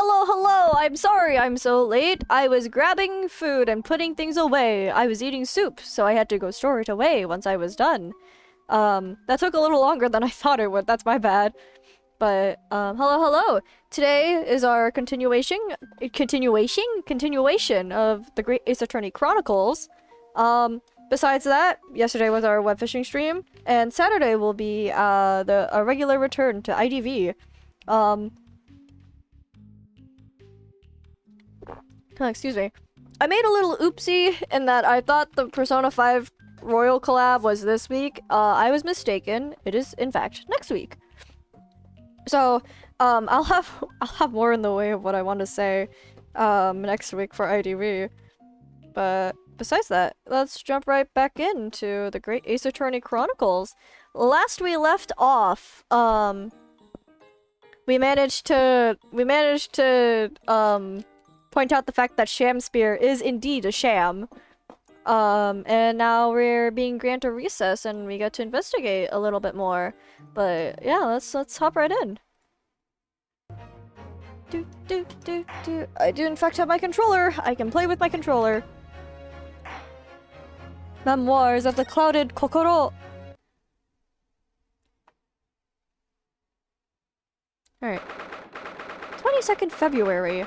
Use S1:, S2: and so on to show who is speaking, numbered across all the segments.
S1: Hello, hello! I'm sorry I'm so late. I was grabbing food and putting things away. I was eating soup, so I had to go store it away once I was done. That took a little longer than I thought it would. That's my bad. But, hello, hello! Today is our continuation of the Great Ace Attorney Chronicles. Besides that, yesterday was our web fishing stream, and Saturday will be, a regular return to IDV. Excuse me. I made a little oopsie in that I thought the Persona 5 Royal collab was this week. I was mistaken. It is, in fact, next week. So, I'll have more in the way of what I want to say, next week for IDV. But besides that, let's jump right back into the Great Ace Attorney Chronicles. Last we left off, we managed to, point out the fact that Sham Spear is indeed a sham. And now we're being granted a recess and we get to investigate a little bit more. But yeah, let's hop right in. I do in fact have my controller. I can play with my controller. Memoirs of the Clouded Kokoro. Alright. 22nd February.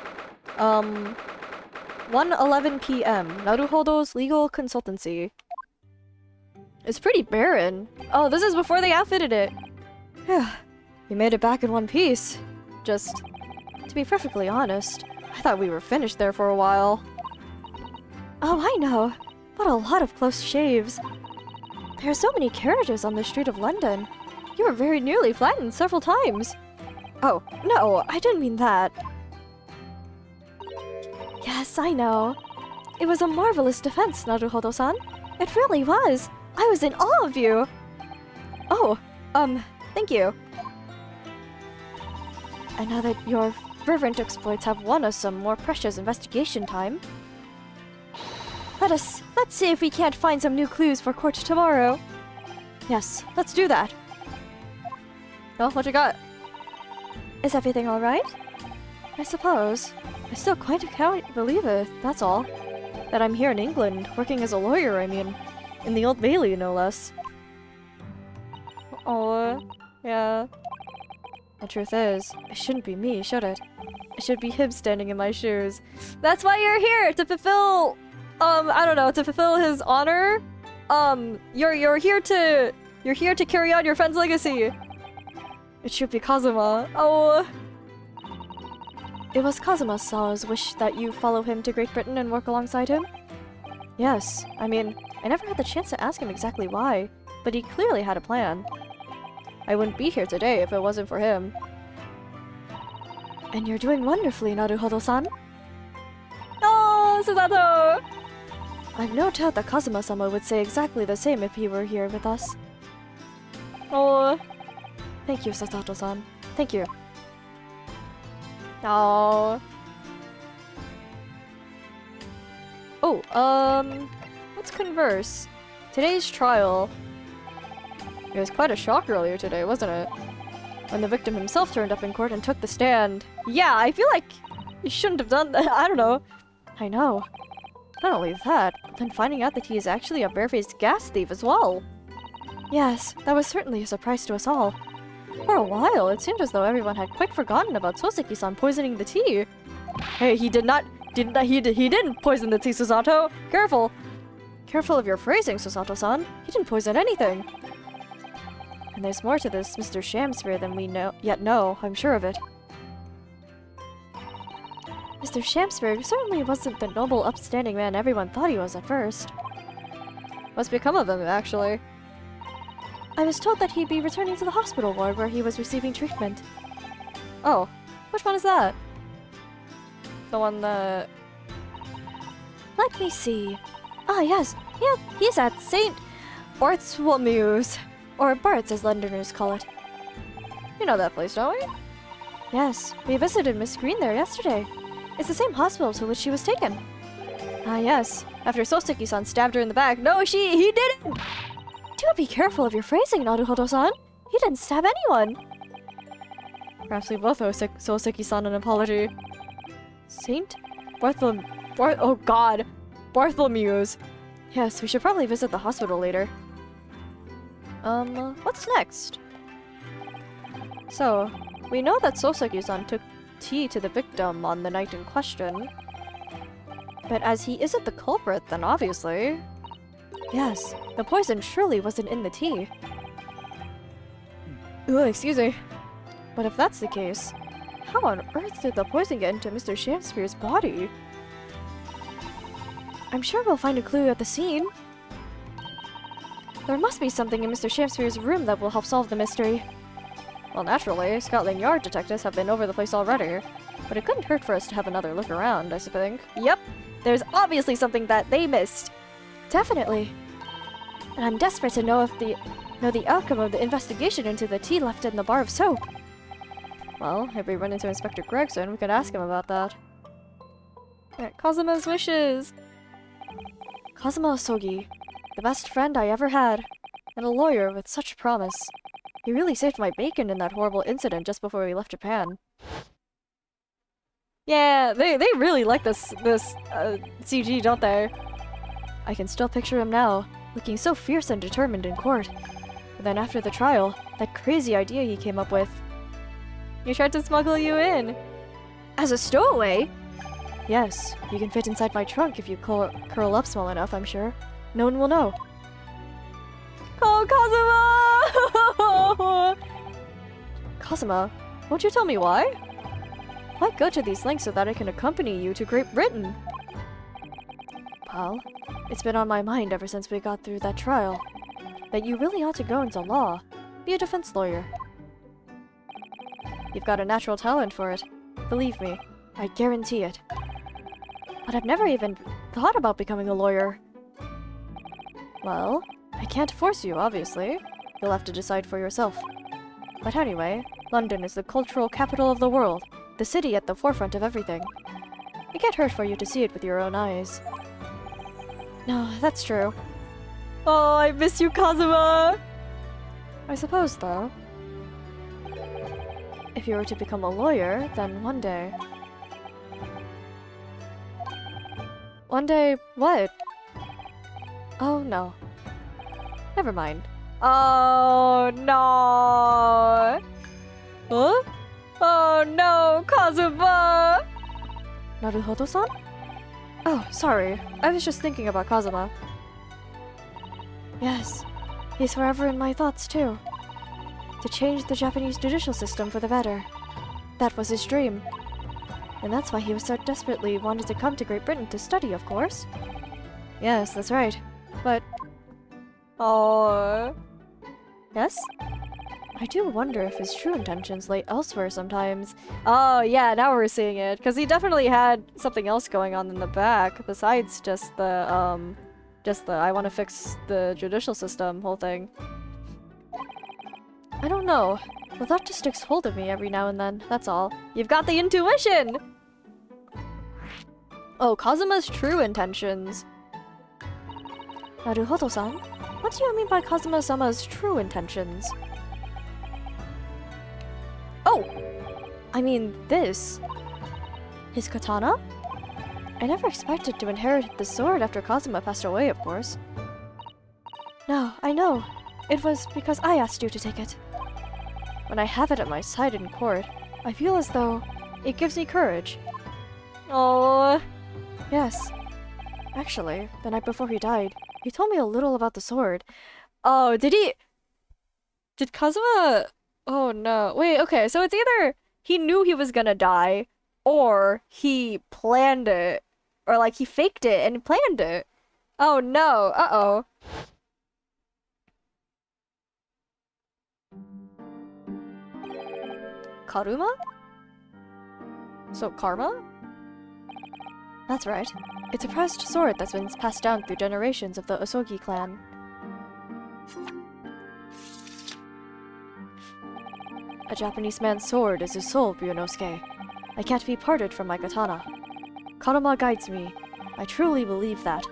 S1: 1:11 p.m. Naruhodo's legal consultancy. It's pretty barren. Oh, this is before they outfitted it. We made it back in one piece. Just, to be perfectly honest, I thought we were finished there for a while. Oh, I know. What a lot of close shaves. There are so many carriages on the street of London. You were very nearly flattened several times. Oh, no, I didn't mean that. Yes, I know. It was a marvelous defense, Naruhodo-san. It really was. I was in awe of you. Oh, thank you. And now that your fervent exploits have won us some more precious investigation time, let's see if we can't find some new clues for court tomorrow. Yes, let's do that. Well, what you got? Is everything alright? I suppose. I still quite can't believe it, that's all. That I'm here in England, working as a lawyer, I mean. In the Old Bailey, no less. Oh, yeah. The truth is, it shouldn't be me, should it? It should be him standing in my shoes. That's why you're here! To fulfill, I don't know, to fulfill his honor? You're here to carry on your friend's legacy. It should be Kazuma. Oh. It was Kazuma-san's wish that you follow him to Great Britain and work alongside him? Yes, I mean, I never had the chance to ask him exactly why, but he clearly had a plan. I wouldn't be here today if it wasn't for him. And you're doing wonderfully, Naruhodo-san. Oh, Susato! I've no doubt that Kazuma-sama would say exactly the same if he were here with us. Oh. Thank you, Susato-san. Thank you. Oh. Oh, let's converse. Today's trial. It was quite a shock earlier today, wasn't it? When the victim himself turned up in court and took the stand. Yeah, I feel like you shouldn't have done that. I don't know. I know. Not only that, but then finding out that he is actually a barefaced gas thief as well. Yes, that was certainly a surprise to us all. For a while, it seemed as though everyone had quite forgotten about Soseki-san poisoning the tea. Hey, he didn't poison the tea, Susato! Careful! Careful of your phrasing, Susato-san. He didn't poison anything. And there's more to this Mr. Sham Spear than we yet know, I'm sure of it. Mr. Sham Spear certainly wasn't the noble, upstanding man everyone thought he was at first. What's become of him, actually? I was told that he'd be returning to the hospital ward where he was receiving treatment. Oh, which one is that? The one that... Let me see. Ah, yes. Yeah, he's at St. Bartholomew's. Or Bart's, as Londoners call it. You know that place, don't we? Yes, we visited Miss Green there yesterday. It's the same hospital to which she was taken. Ah, yes. After Soseki-san stabbed her in the back. No, he didn't! Do be careful of your phrasing, Naruhodo-san. He didn't stab anyone. Perhaps we both owe Soseki-san an apology. Saint? Oh god! Bartholomew's! Yes, we should probably visit the hospital later. What's next? So, we know that Sosagi-san took tea to the victim on the night in question. But as he isn't the culprit, then obviously... Yes, the poison surely wasn't in the tea. Ugh, excuse me. But if that's the case, how on earth did the poison get into Mr. Shakespeare's body? I'm sure we'll find a clue at the scene. There must be something in Mr. Shakespeare's room that will help solve the mystery. Well, naturally, Scotland Yard detectives have been over the place already. But it couldn't hurt for us to have another look around, I think. Yep, there's obviously something that they missed. Definitely. And I'm desperate to know the outcome of the investigation into the tea left in the bar of soap. Well, if we run into Inspector Gregson, we could ask him about that. Right, Kazuma's wishes! Kazuma Osogi, the best friend I ever had, and a lawyer with such promise. He really saved my bacon in that horrible incident just before we left Japan. Yeah, they really like this CG, don't they? I can still picture him now, looking so fierce and determined in court. And then after the trial, that crazy idea he came up with. He tried to smuggle you in! As a stowaway? Yes, you can fit inside my trunk if you curl up small enough, I'm sure. No one will know. Oh, Kazuma! Kazuma, won't you tell me why? Why go to these lengths so that I can accompany you to Great Britain? Well, it's been on my mind ever since we got through that trial. That you really ought to go into law. Be a defense lawyer. You've got a natural talent for it. Believe me, I guarantee it. But I've never even thought about becoming a lawyer. Well, I can't force you, obviously. You'll have to decide for yourself. But anyway, London is the cultural capital of the world, the city at the forefront of everything. It can't hurt for you to see it with your own eyes. No, that's true. Oh, I miss you, Kazuma! I suppose, though, if you were to become a lawyer, then one day... One day, what? Oh, no. Never mind. Oh, no! Huh? Oh, no, Kazuma! Naruhodo-san? Oh, sorry. I was just thinking about Kazuma. Yes, he's forever in my thoughts, too. To change the Japanese judicial system for the better. That was his dream. And that's why he was so desperately wanted to come to Great Britain to study, of course. Yes, that's right. But... Oh... Yes? I do wonder if his true intentions lay elsewhere sometimes. Oh, yeah, now we're seeing it. Because he definitely had something else going on in the back, besides just the I want to fix the judicial system whole thing. I don't know. The thought just takes hold of me every now and then, that's all. You've got the intuition! Oh, Kazuma's true intentions. Naruhodo-san? What do you mean by Kazuma-sama's true intentions? Oh! I mean, this. His katana? I never expected to inherit the sword after Kazuma passed away, of course. No, I know. It was because I asked you to take it. When I have it at my side in court, I feel as though it gives me courage. Oh, yes. Actually, the night before he died, he told me a little about the sword. Oh, did he... Did Kazuma... Oh no. Wait, okay, so it's either he knew he was gonna die, or he planned it. Or like he faked it and planned it. Oh no, uh-oh. Karuma? So, karma? That's right. It's a prized sword that's been passed down through generations of the Osogi clan. A Japanese man's sword is his soul, Ryunosuke. I can't be parted from my katana. Karuma guides me. I truly believe that.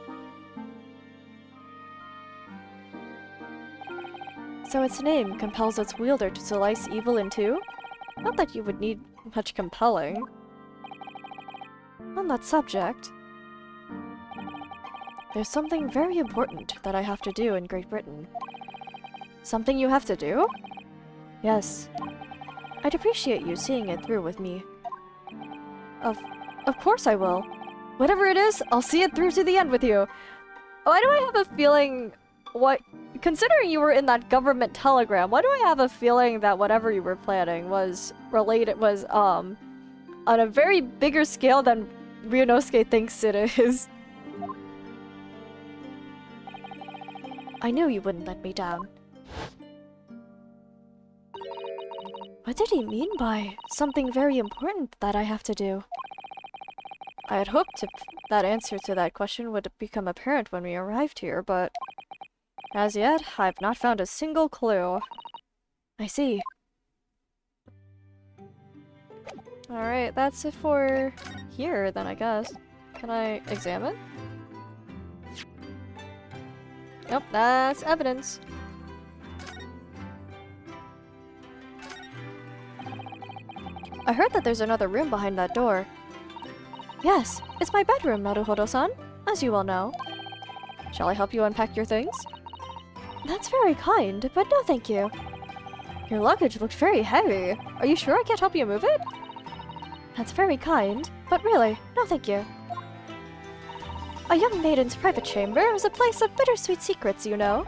S1: So its name compels its wielder to slice evil in two? Not that you would need much compelling. On that subject, there's something very important that I have to do in Great Britain. Something you have to do? Yes. I'd appreciate you seeing it through with me. Of course I will. Whatever it is, I'll see it through to the end with you. Why do I have a feeling... Considering you were in that government telegram, why do I have a feeling that whatever you were planning was on a very bigger scale than Ryunosuke thinks it is? I knew you wouldn't let me down. What did he mean by something very important that I have to do? I had hoped that answer to that question would become apparent when we arrived here, but as yet, I've not found a single clue. I see. Alright, that's it for here then, I guess. Can I examine? Nope, that's evidence. I heard that there's another room behind that door. Yes, it's my bedroom, Naruhodo-san, as you well know. Shall I help you unpack your things? That's very kind, but no thank you. Your luggage looked very heavy. Are you sure I can't help you move it? That's very kind, but really, no thank you. A young maiden's private chamber is a place of bittersweet secrets, you know.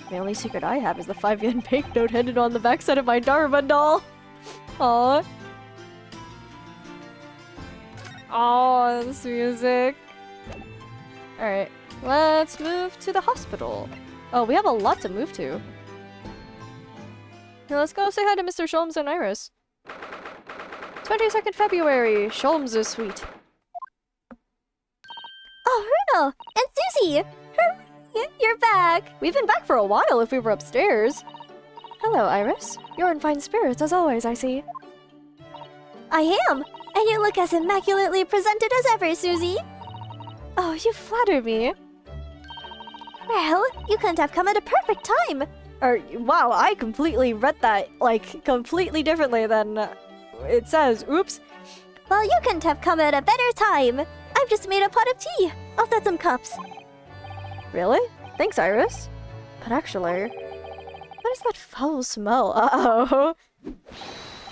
S1: The only secret I have is the 5-yen banknote headed on the backside of my Daruma doll. Aww. Oh, this music. Alright, let's move to the hospital. Oh, we have a lot to move to. Here, let's go say hi to Mr. Sholmes and Iris. 22nd February, Sholmes' suite.
S2: Oh, Runo! And Susie! Hooray! You're back!
S1: We've been back for a while if we were upstairs. Hello, Iris. You're in fine spirits as always, I see.
S2: I am! And you look as immaculately presented as ever, Susie!
S1: Oh, you flatter me.
S2: Well, you couldn't have come at a perfect time!
S1: Wow, I completely read that, like, completely differently than it says. Oops.
S2: Well, you couldn't have come at a better time! I've just made a pot of tea! I'll set some cups.
S1: Really? Thanks, Iris. But actually, what is that foul smell? Uh-oh.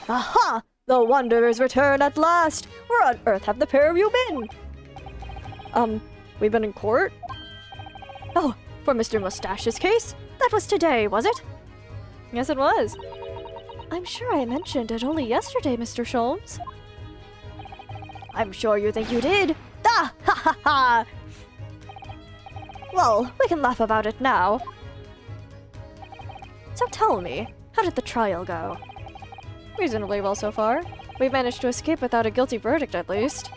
S1: Aha! The Wanderers return at last! Where on earth have the pair of you been? We've been in court? Oh, for Mr. Mustache's case? That was today, was it? Yes, it was. I'm sure I mentioned it only yesterday, Mr. Sholmes. I'm sure you think you did. Ah! Ha ha ha! Well, we can laugh about it now. So tell me, how did the trial go? Reasonably well so far. We've managed to escape without a guilty verdict, at least.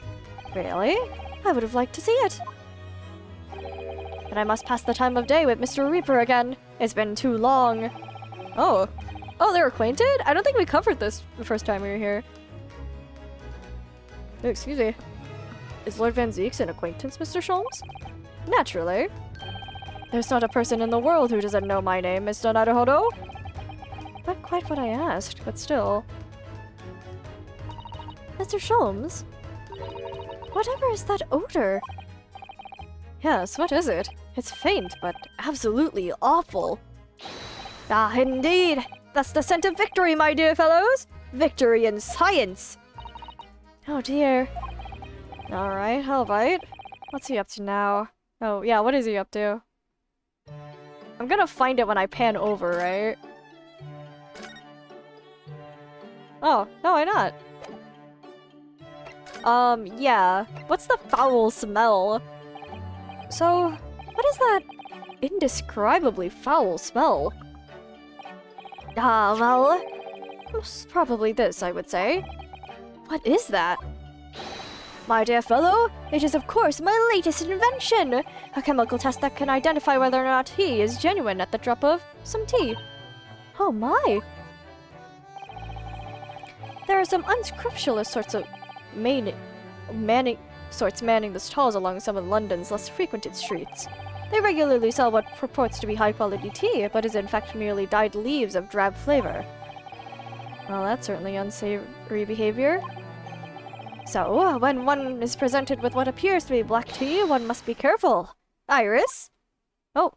S1: Really? I would have liked to see it. But I must pass the time of day with Mr. Reaper again. It's been too long. Oh. Oh, they're acquainted? I don't think we covered this the first time we were here. Oh, excuse me. Is Lord Van Zeeks an acquaintance, Mr. Sholmes? Naturally. There's not a person in the world who doesn't know my name, Mr. Naruhodo. Not quite what I asked, but still. Mr. Sholmes? Whatever is that odor? Yes, what is it? It's faint, but absolutely awful. Ah, indeed! That's the scent of victory, my dear fellows! Victory in science! Oh dear. Alright, I'll bite. What's he up to now? Oh, yeah, what is he up to? I'm gonna find it when I pan over, right? Oh, no, why not? Yeah. What's the foul smell? So, what is that indescribably foul smell? Ah, well, most probably this, I would say. What is that? My dear fellow, it is of course my latest invention! A chemical test that can identify whether or not tea is genuine at the drop of some tea. Oh my! There are some unscrupulous sorts of manning the stalls along some of London's less frequented streets. They regularly sell what purports to be high-quality tea, but is in fact merely dyed leaves of drab flavor. Well, that's certainly unsavory behavior. So, when one is presented with what appears to be black tea, one must be careful. Iris? Oh.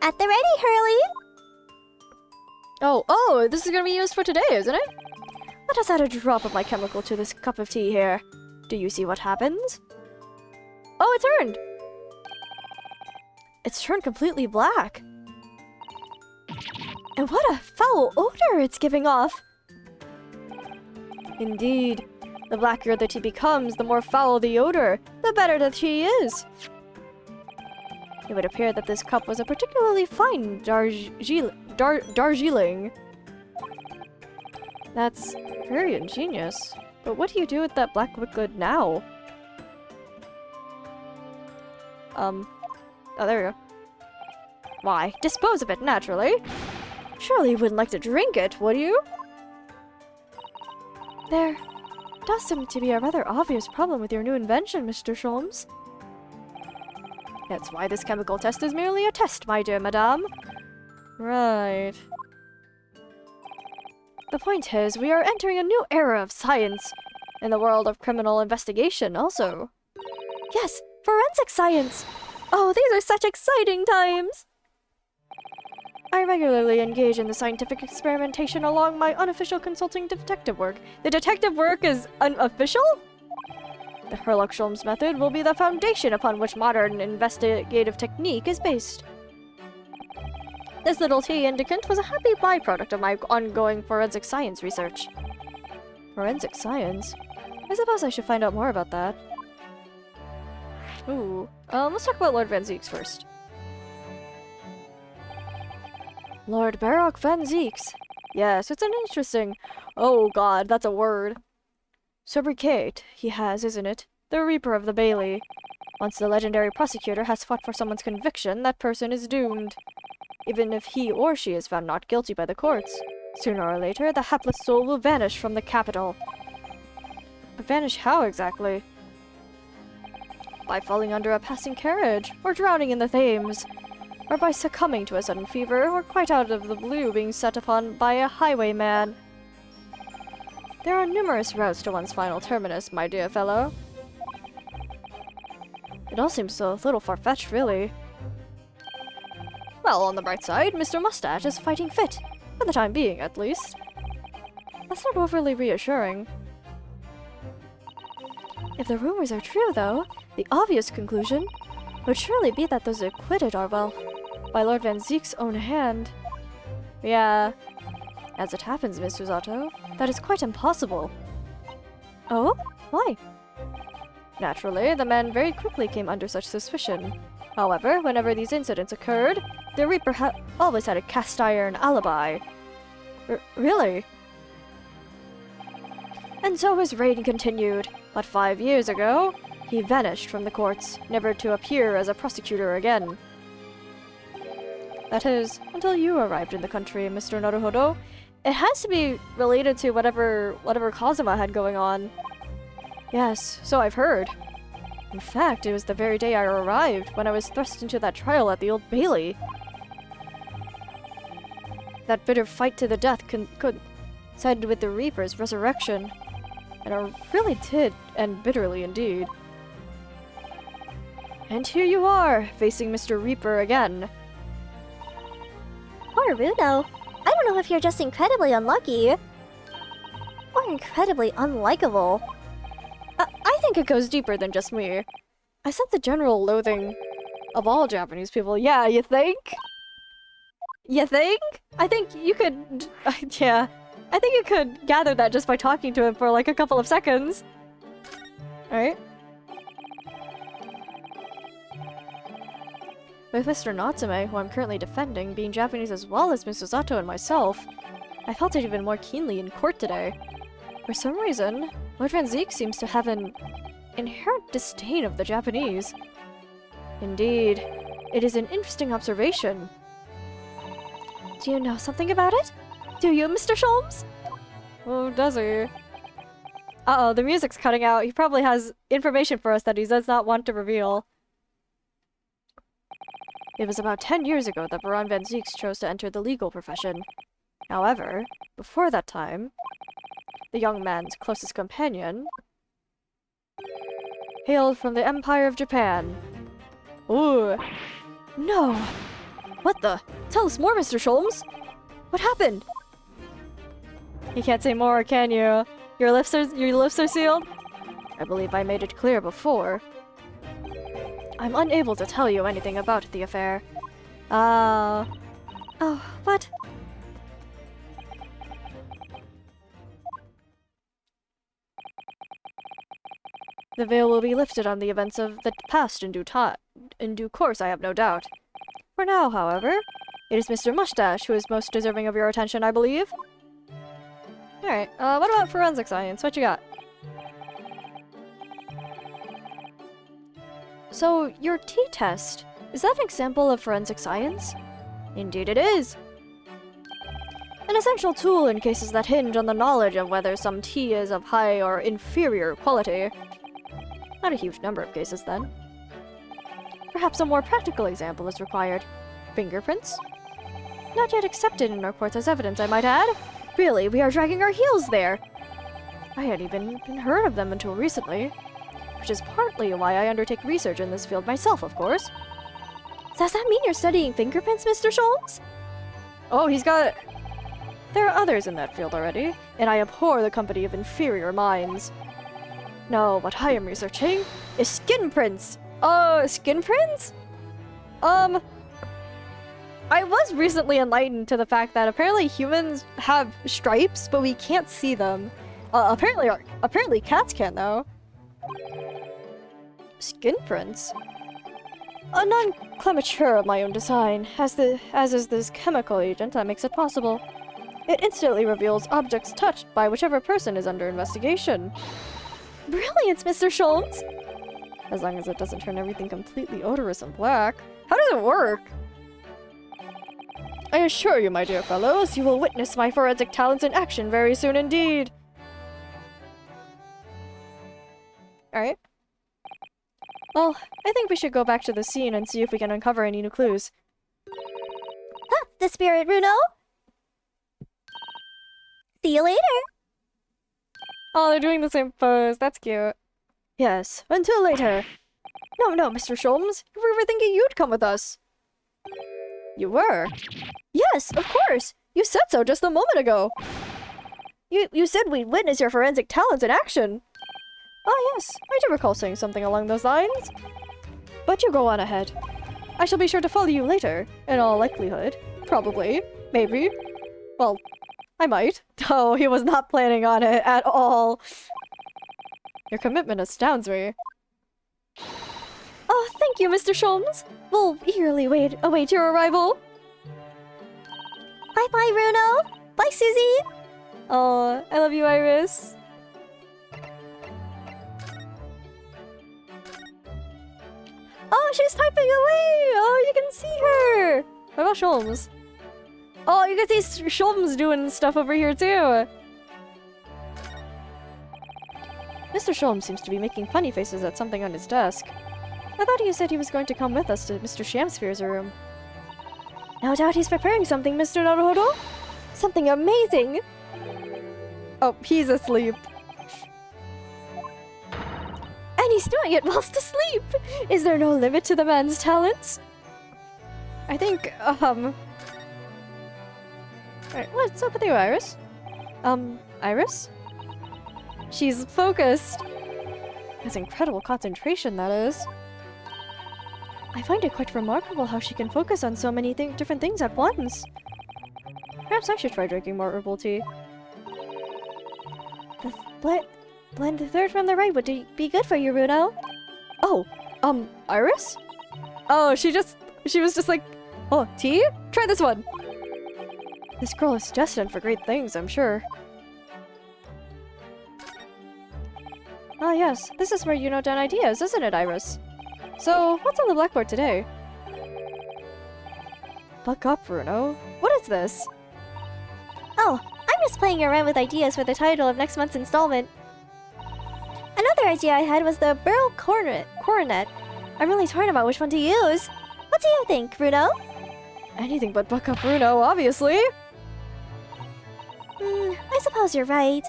S2: At the ready, Hurley!
S1: Oh, this is gonna be used for today, isn't it? Let us add a drop of my chemical to this cup of tea here. Do you see what happens? Oh, it turned! It's turned completely black. And what a foul odor it's giving off! Indeed. The blacker the tea becomes, the more foul the odor, the better the tea is. It would appear that this cup was a particularly fine Darjeeling. That's very ingenious. But what do you do with that black liquid now? Oh, there we go. Why, dispose of it, naturally. Surely you wouldn't like to drink it, would you? There does seem to be a rather obvious problem with your new invention, Mr. Sholmes. That's why this chemical test is merely a test, my dear madame. Right. The point is, we are entering a new era of science. In the world of criminal investigation, also. Yes, forensic science! Oh, these are such exciting times! I regularly engage in the scientific experimentation along my unofficial consulting detective work. The detective work is unofficial? The Herlock Sholmes method will be the foundation upon which modern investigative technique is based. This little tea indicant was a happy byproduct of my ongoing forensic science research. Forensic science? I suppose I should find out more about that. Ooh. Let's talk about Lord Van Zieks first. Lord Baroque Van Zieks. Yes, it's an interesting... Oh god, that's a word. Sobriquet he has, isn't it? The Reaper of the Bailey. Once the legendary prosecutor has fought for someone's conviction, that person is doomed. Even if he or she is found not guilty by the courts. Sooner or later, the hapless soul will vanish from the capital. But vanish how exactly? By falling under a passing carriage, or drowning in the Thames, or by succumbing to a sudden fever, or quite out of the blue being set upon by a highwayman. There are numerous routes to one's final terminus, my dear fellow. It all seems so a little far-fetched, really. Well, on the bright side, Mr. Mustache is fighting fit. For the time being, at least. That's not overly reassuring. If the rumors are true, though, the obvious conclusion would surely be that those acquitted are, well, by Lord Van Zieks' own hand. Yeah. As it happens, Miss Susato, that is quite impossible. Oh? Why? Naturally, the man very quickly came under such suspicion. However, whenever these incidents occurred, the Reaper always had a cast-iron alibi. Really? And so his reign continued, but 5 years ago, he vanished from the courts, never to appear as a prosecutor again. That is, until you arrived in the country, Mr. Naruhodo. It has to be related to whatever Kazuma had going on. Yes, so I've heard. In fact, it was the very day I arrived, when I was thrust into that trial at the Old Bailey. That bitter fight to the death coincided with the Reaper's resurrection. And I really did end bitterly indeed. And here you are, facing Mr. Reaper again.
S2: Poor Runo. I don't know if you're just incredibly unlucky. Or incredibly unlikable.
S1: I think it goes deeper than just me. I sense the general loathing of all Japanese people. Yeah, you think? You think? I think you could... yeah. I think you could gather that just by talking to him for like a couple of seconds. Alright. With Mr. Natsume, who I'm currently defending, being Japanese as well as Miss Susato and myself, I felt it even more keenly in court today. For some reason, Lord Van Zieks seems to have an inherent disdain of the Japanese. Indeed, it is an interesting observation. Do you know something about it? Do you, Mr. Sholmes? Oh, does he? Uh-oh, the music's cutting out. He probably has information for us that he does not want to reveal. It was about 10 years ago that Baron Van Zieks chose to enter the legal profession. However, before that time, the young man's closest companion, hailed from the Empire of Japan. Ooh. No! What the? Tell us more, Mr. Sholmes! What happened? You can't say more, can you? Your lips are sealed? I believe I made it clear before. I'm unable to tell you anything about the affair. Oh, what? The veil will be lifted on the events of the past in due course, I have no doubt. For now, however, it is Mr. Mustache who is most deserving of your attention, I believe. Alright, what about forensic science? What you got? So, your T-test, is that an example of forensic science? Indeed it is. An essential tool in cases that hinge on the knowledge of whether some tea is of high or inferior quality. Not a huge number of cases, then. Perhaps a more practical example is required. Fingerprints? Not yet accepted in our courts as evidence, I might add. Really, we are dragging our heels there. I hadn't even heard of them until recently. Which is partly why I undertake research in this field myself, of course. Does that mean you're studying fingerprints, Mr. Sholmes? Oh, he's got... There are others in that field already, and I abhor the company of inferior minds. No, what I am researching is skin prints. Skin prints? I was recently enlightened to the fact that apparently humans have stripes, but we can't see them. Apparently cats can, though. Skin prints? A non-clemature of my own design, as is this chemical agent that makes it possible. It instantly reveals objects touched by whichever person is under investigation. Brilliant, Mr. Sholmes! As long as it doesn't turn everything completely odorous and black. How does it work? I assure you, my dear fellows, you will witness my forensic talents in action very soon indeed. Alright. Well, I think we should go back to the scene and see if we can uncover any new clues.
S2: Ha! The spirit, Runo! See you later!
S1: Oh, they're doing the same pose. That's cute. Yes, until later. No, Mr. Sholmes. We were thinking you'd come with us. You were? Yes, of course. You said so just a moment ago. You said we'd witness your forensic talents in action. Oh, yes. I do recall saying something along those lines. But you go on ahead. I shall be sure to follow you later, in all likelihood. Probably. Maybe. Well, I might. Oh, he was not planning on it at all. Your commitment astounds me. Oh, thank you, Mr. Sholmes. We'll eagerly await your arrival.
S2: Bye-bye, Runo! Bye, Susie!
S1: Oh, I love you, Iris. Oh, she's typing away! Oh, you can see her! What about Sholmes? Oh, you can see Sholmes doing stuff over here, too! Mr. Sholmes seems to be making funny faces at something on his desk. I thought he said he was going to come with us to Mr. Shamsphere's room. No doubt he's preparing something, Mr. Naruhodo. Something amazing! Oh, he's asleep. And he's doing it whilst asleep! Is there no limit to the man's talents? I think, Alright, what's up with you, Iris? Iris? She's focused. Has incredible concentration, that is. I find it quite remarkable how she can focus on so many different things at once. Perhaps I should try drinking more herbal tea. Blend the third from the right would be good for you, Runo. Oh, Iris? Oh, she was just like, oh, tea? Try this one! This girl is destined for great things, I'm sure. Ah yes, this is where you note down ideas, isn't it, Iris? So, what's on the blackboard today? Buck up, Runo. What is this?
S2: Oh, I'm just playing around with ideas for the title of next month's installment. Another idea I had was the Burl Coronet. I'm really torn about which one to use. What do you think, Runo?
S1: Anything but buck up Runo, obviously.
S2: I suppose you're right.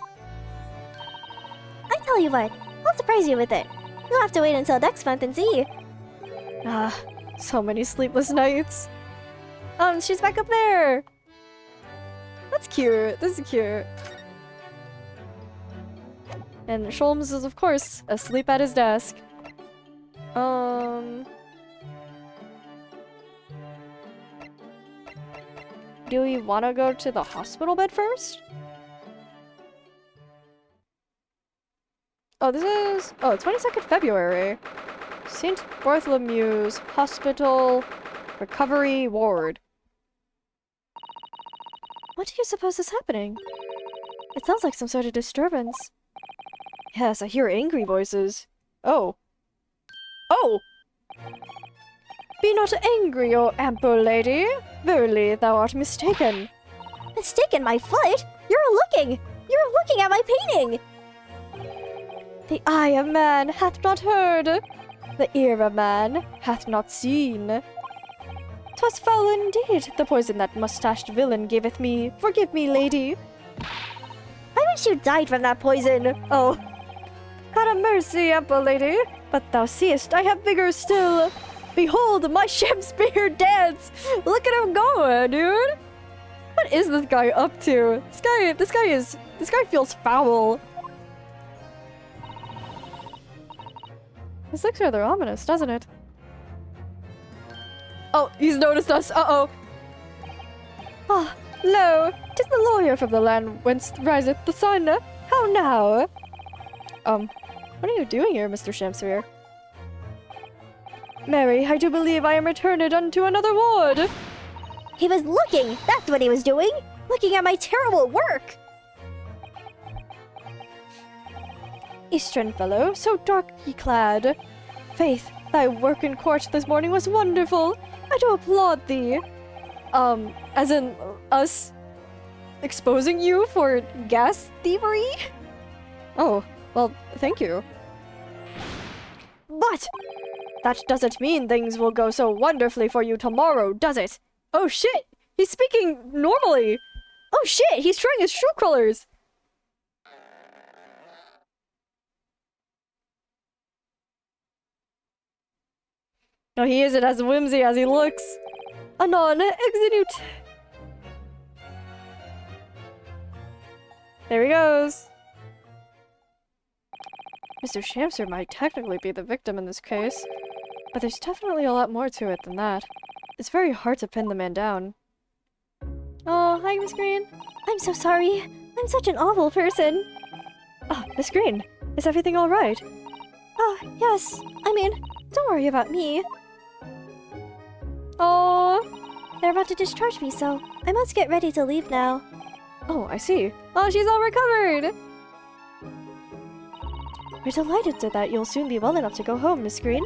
S2: tell you what, I'll surprise you with it. You'll have to wait until next month and see.
S1: Ah, so many sleepless nights. She's back up there! That's cute. This is cute. And Sholmes is, of course, asleep at his desk. Do we want to go to the hospital bed first? Oh, this is... Oh, 22nd February. St. Bartholomew's Hospital Recovery Ward. What do you suppose is happening? It sounds like some sort of disturbance. Yes, I hear angry voices. Oh. Oh! Be not angry, O ample lady. Verily, thou art mistaken.
S2: Mistaken my foot? You're looking at my painting!
S1: The eye of man hath not heard, the ear of man hath not seen. 'Twas foul indeed, the poison that mustached villain gaveth me. Forgive me, lady.
S2: I wish you died from that poison.
S1: Oh. God have mercy, ample lady. But thou seest, I have vigor still. Behold, my Shakespeare dance! Look at him go, dude! What is this guy up to? This guy feels foul. This looks rather ominous, doesn't it? Oh, he's noticed us. Uh-oh. Ah, lo, 'tis the lawyer from the land whence riseth the sun. How now? What are you doing here, Mr. Shamsir? Mary, I do believe I am returned unto another ward.
S2: He was looking! That's what he was doing! Looking at my terrible work!
S1: Eastern fellow, so darkly clad. Faith, thy work in court this morning was wonderful. I do applaud thee. As in us exposing you for gas thievery? Oh, well, thank you. But that doesn't mean things will go so wonderfully for you tomorrow, does it? Oh shit! He's speaking normally! Oh shit! He's showing his true colors! No, he isn't as whimsy as he looks. Anon, execute! There he goes. Mr. Shamser might technically be the victim in this case, but there's definitely a lot more to it than that. It's very hard to pin the man down. Oh, hi, Miss Green.
S2: I'm so sorry. I'm such an awful person.
S1: Oh, Miss Green, is everything all right?
S2: Oh, yes. I mean, don't worry about me.
S1: Oh,
S2: they're about to discharge me, so I must get ready to leave now.
S1: Oh, I see. Oh, she's all recovered! We're delighted that you'll soon be well enough to go home, Miss Green.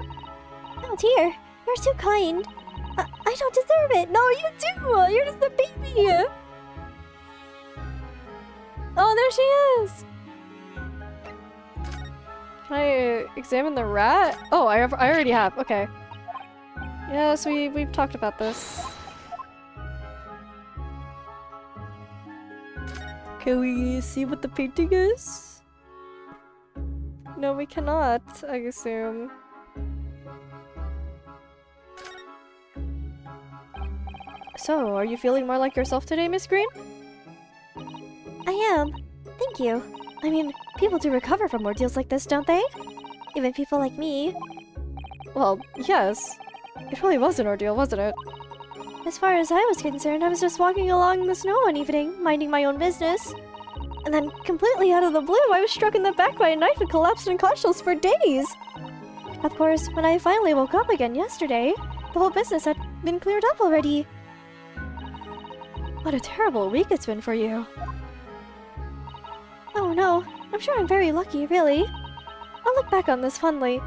S2: Oh dear, you're too kind. I don't deserve it. No, you do! You're just a baby!
S1: Oh, there she is! Can I examine the rat? Oh, I already have. Okay. Yes, we've talked about this. Can we see what the painting is? No, we cannot, I assume. So, are you feeling more like yourself today, Miss Green?
S2: I am. Thank you. I mean, people do recover from ordeals like this, don't they? Even people like me.
S1: Well, yes. It really was an ordeal, wasn't it?
S2: As far as I was concerned, I was just walking along in the snow one evening, minding my own business. And then, completely out of the blue, I was struck in the back by a knife and collapsed unconscious for days. Of course, when I finally woke up again yesterday, the whole business had been cleared up already.
S1: What a terrible week it's been for you.
S2: Oh no, I'm sure I'm very lucky, really. I'll look back on this fondly.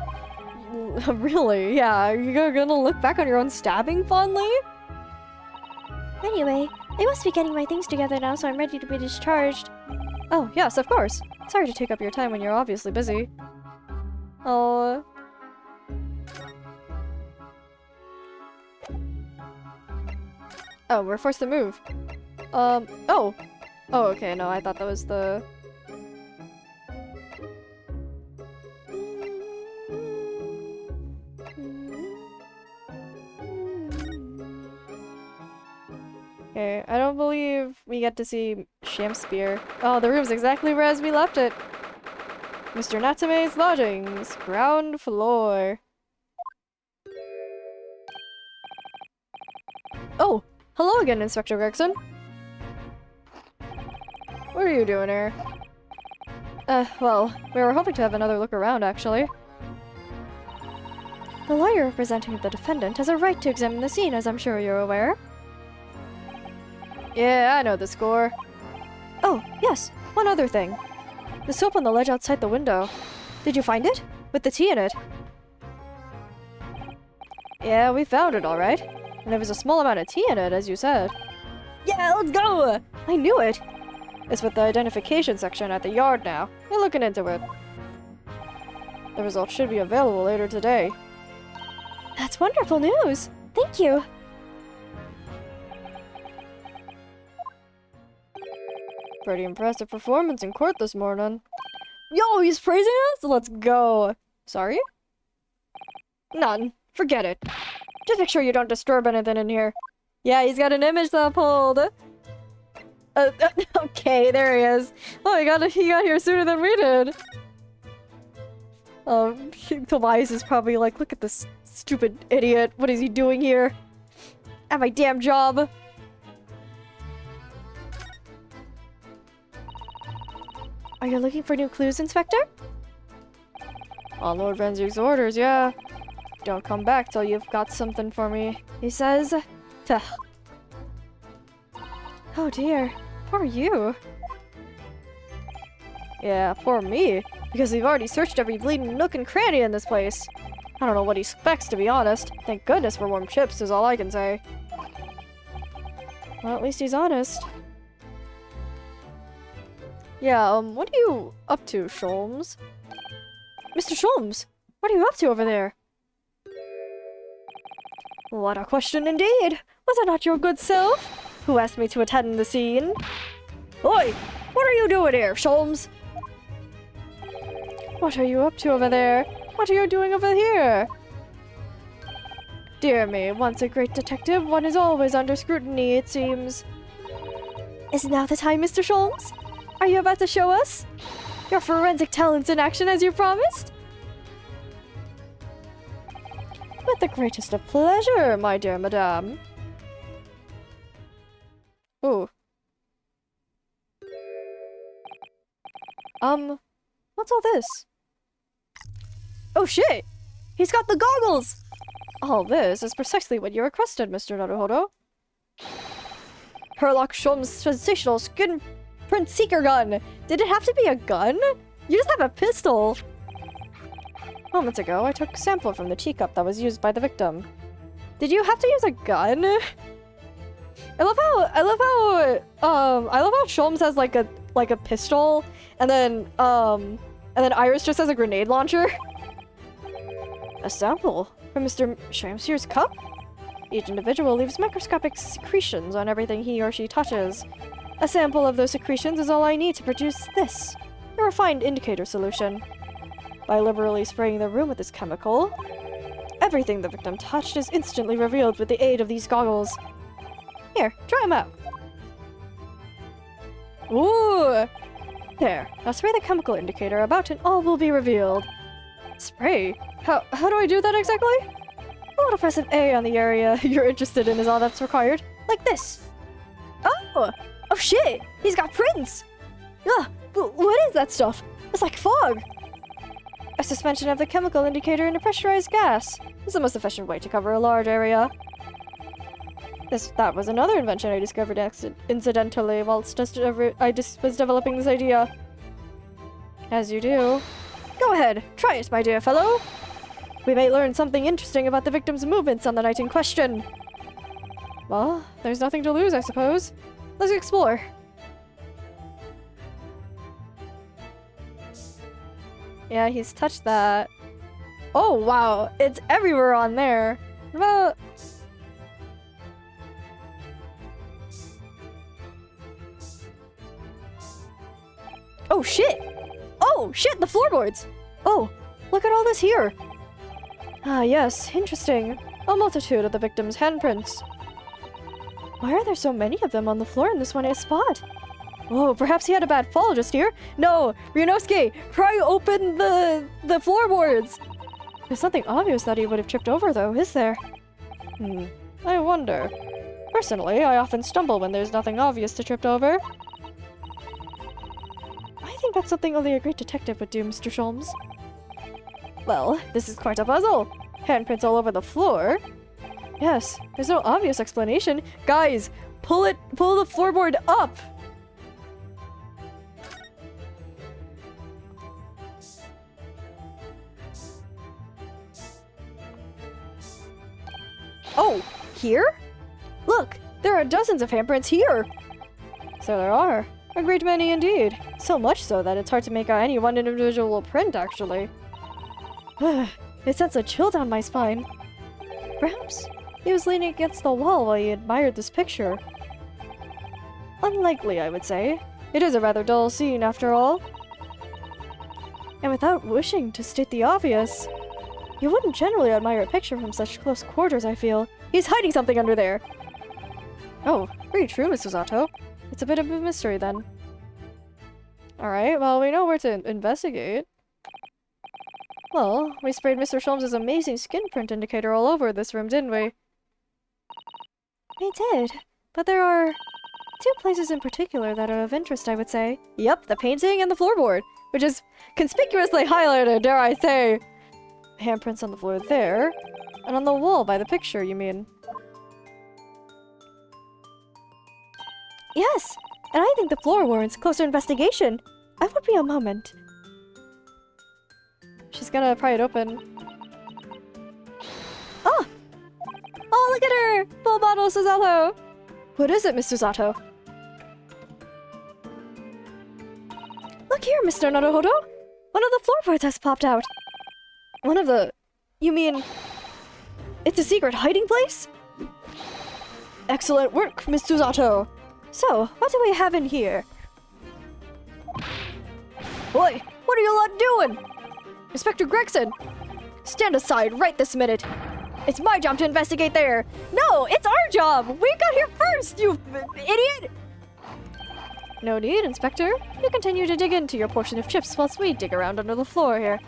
S1: Really? Yeah, you're gonna look back on your own stabbing fondly?
S2: Anyway, I must be getting my things together now, so I'm ready to be discharged.
S1: Oh, yes, of course. Sorry to take up your time when you're obviously busy. Oh. Oh, we're forced to move. Oh. Oh, okay, no, I thought that was the... Okay, I don't believe we get to see Sham Spear. Oh, the room's exactly where as we left it. Mr. Natsume's lodgings, ground floor. Oh, hello again, Inspector Gregson. What are you doing here? Well, we were hoping to have another look around, actually. The lawyer representing the defendant has a right to examine the scene, as I'm sure you're aware. Yeah, I know the score. Oh, yes, one other thing. The soap on the ledge outside the window. Did you find it? With the tea in it? Yeah, we found it, alright. And there was a small amount of tea in it, as you said. Yeah, let's go! I knew it! It's with the identification section at the yard now. We're looking into it. The results should be available later today. That's wonderful news! Thank you! Pretty impressive performance in court this morning. Yo, he's praising us? Let's go! Sorry? None. Forget it. Just make sure you don't disturb anything in here. Yeah, he's got an image to uphold. Okay, there he is. Oh, he got here sooner than we did. Tobias is probably like, look at this stupid idiot. What is he doing here? At my damn job. Are you looking for new clues, Inspector? On Lord Renzi's orders, yeah. Don't come back till you've got something for me, he says. Tuh. Oh dear, poor you. Yeah, poor me, because we've already searched every bleeding nook and cranny in this place. I don't know what he expects, to be honest. Thank goodness for warm chips is all I can say. Well, at least he's honest. Yeah, what are you up to, Sholmes? Mr. Sholmes, what are you up to over there? What a question indeed! Was it not your good self who asked me to attend the scene? Oi! What are you doing here, Sholmes? What are you up to over there? What are you doing over here? Dear me, once a great detective, one is always under scrutiny, it seems. Is now the time, Mr. Sholmes? Are you about to show us your forensic talents in action as you promised? With the greatest of pleasure, my dear madame. Ooh. What's all this? Oh shit! He's got the goggles! All this is precisely what you requested, Mr. Naruhodo. Herlock Sholmes' sensational skin print seeker gun! Did it have to be a gun? You just have a pistol! Moments ago, I took a sample from the teacup that was used by the victim. Did you have to use a gun? I love how Sholmes has like a pistol, and then Iris just has a grenade launcher. A sample from Mr. Shamsier's cup? Each individual leaves microscopic secretions on everything he or she touches. A sample of those secretions is all I need to produce this, a refined indicator solution. By liberally spraying the room with this chemical, everything the victim touched is instantly revealed with the aid of these goggles. Here, try them out. Ooh! There, now spray the chemical indicator about and all will be revealed. Spray? How do I do that exactly? A little press of A on the area you're interested in is all that's required. Like this. Oh! Oh shit! He's got prints! Ugh! What is that stuff? It's like fog! A suspension of the chemical indicator in a pressurized gas. This is the most efficient way to cover a large area. That was another invention I discovered incidentally whilst was developing this idea. As you do. Go ahead, try it, my dear fellow. We may learn something interesting about the victim's movements on the night in question. Well, there's nothing to lose, I suppose. Let's explore. Yeah, he's touched that. Oh, wow. It's everywhere on there. What about... Oh, shit! Oh, shit, the floorboards! Oh, look at all this here! Ah, yes, interesting. A multitude of the victim's handprints. Why are there so many of them on the floor in this one spot? Oh, perhaps he had a bad fall just here? No! Ryunosuke! Pry open the floorboards! There's nothing obvious that he would have tripped over, though, is there? I wonder. Personally, I often stumble when there's nothing obvious to trip over. I think that's something only a great detective would do, Mr. Sholmes. Well, this is quite a puzzle. Handprints all over the floor. Yes, there's no obvious explanation. Guys, pull the floorboard up! Oh, here? Look, there are dozens of handprints here! So there are. A great many indeed. So much so that it's hard to make out any one individual print, actually. It sends a chill down my spine. Perhaps he was leaning against the wall while he admired this picture. Unlikely, I would say. It is a rather dull scene, after all. And without wishing to state the obvious, you wouldn't generally admire a picture from such close quarters, I feel. He's hiding something under there! Oh, very true, Mrs. Otto. It's a bit of a mystery, then. Alright, well, we know where to investigate. Well, we sprayed Mr. Sholmes' amazing skin print indicator all over this room, didn't we? We did, but there are 2 places in particular that are of interest, I would say. Yep, the painting and the floorboard, which is conspicuously highlighted, dare I say. Handprints on the floor there, and on the wall by the picture, you mean? Yes, and I think the floor warrants closer investigation. I would be a moment. She's gonna pry it open. Oh! Oh, look at her! Full bottle Suzato! What is it, Miss Suzato? Look here, Mr. Naruhodo! One of the floorboards has popped out! One of the... You mean... It's a secret hiding place? Excellent work, Miss Suzato! So, what do we have in here? Boy, what are you lot doing? Inspector Gregson! Stand aside right this minute! It's my job to investigate there! No, it's our job! We got here first, you idiot! No need, Inspector. You continue to dig into your portion of chips whilst we dig around under the floor here.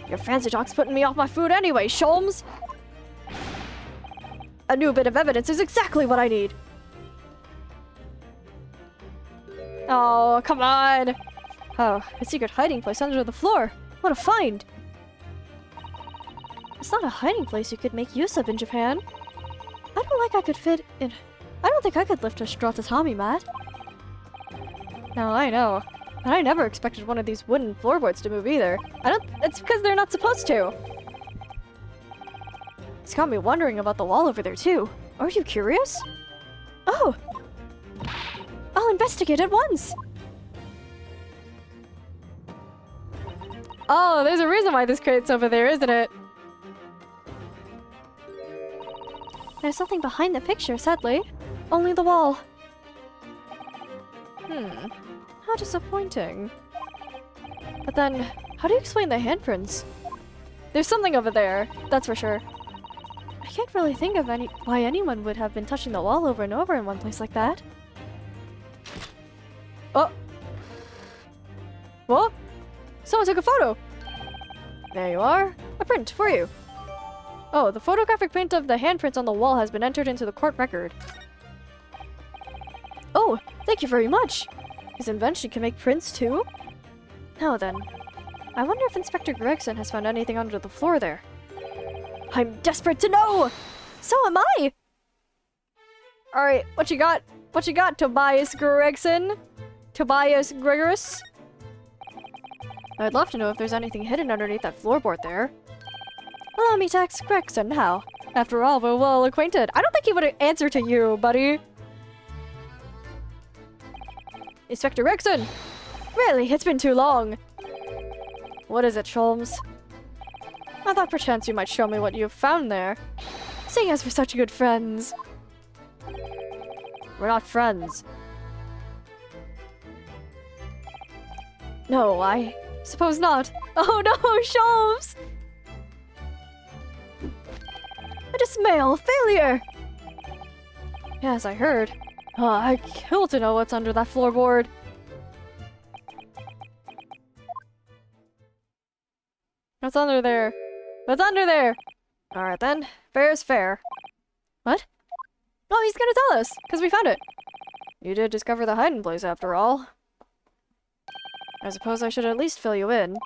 S1: Your fancy talk's putting me off my food anyway, Sholmes! A new bit of evidence is exactly what I need! Oh, come on! Oh, a secret hiding place under the floor! What a find! It's not a hiding place you could make use of in Japan. I don't think I could lift a straw tatami mat. No, I know. And I never expected one of these wooden floorboards to move either. It's because they're not supposed to. It's got me wondering about the wall over there too. Are you curious? Oh! I'll investigate at once! Oh, there's a reason why this crate's over there, isn't it? There's something behind the picture, sadly. Only the wall. How disappointing. But then, how do you explain the handprints? There's something over there, that's for sure. I can't really think of why anyone would have been touching the wall over and over in one place like that. Oh! What? Someone took a photo! There you are. A print for you. Oh, the photographic print of the handprints on the wall has been entered into the court record. Oh, thank you very much! His invention can make prints too? Now then, I wonder if Inspector Gregson has found anything under the floor there. I'm desperate to know! So am I! Alright, what you got? What you got, Tobias Gregson? Tobias Gregorus? I'd love to know if there's anything hidden underneath that floorboard there. Allow me to ask Gregson now. After all, we're well acquainted. I don't think he would answer to you, buddy. Inspector Gregson! Really, it's been too long. What is it, Sholmes? I thought perchance you might show me what you've found there. Seeing as we're such good friends. We're not friends. No, I suppose not. Oh no, Sholmes! A dismal failure! Yes, I heard. I'd kill to know what's under that floorboard. What's under there? What's under there? Alright then, fair is fair. What? Oh, he's gonna tell us, because we found it. You did discover the hiding place after all. I suppose I should at least fill you in.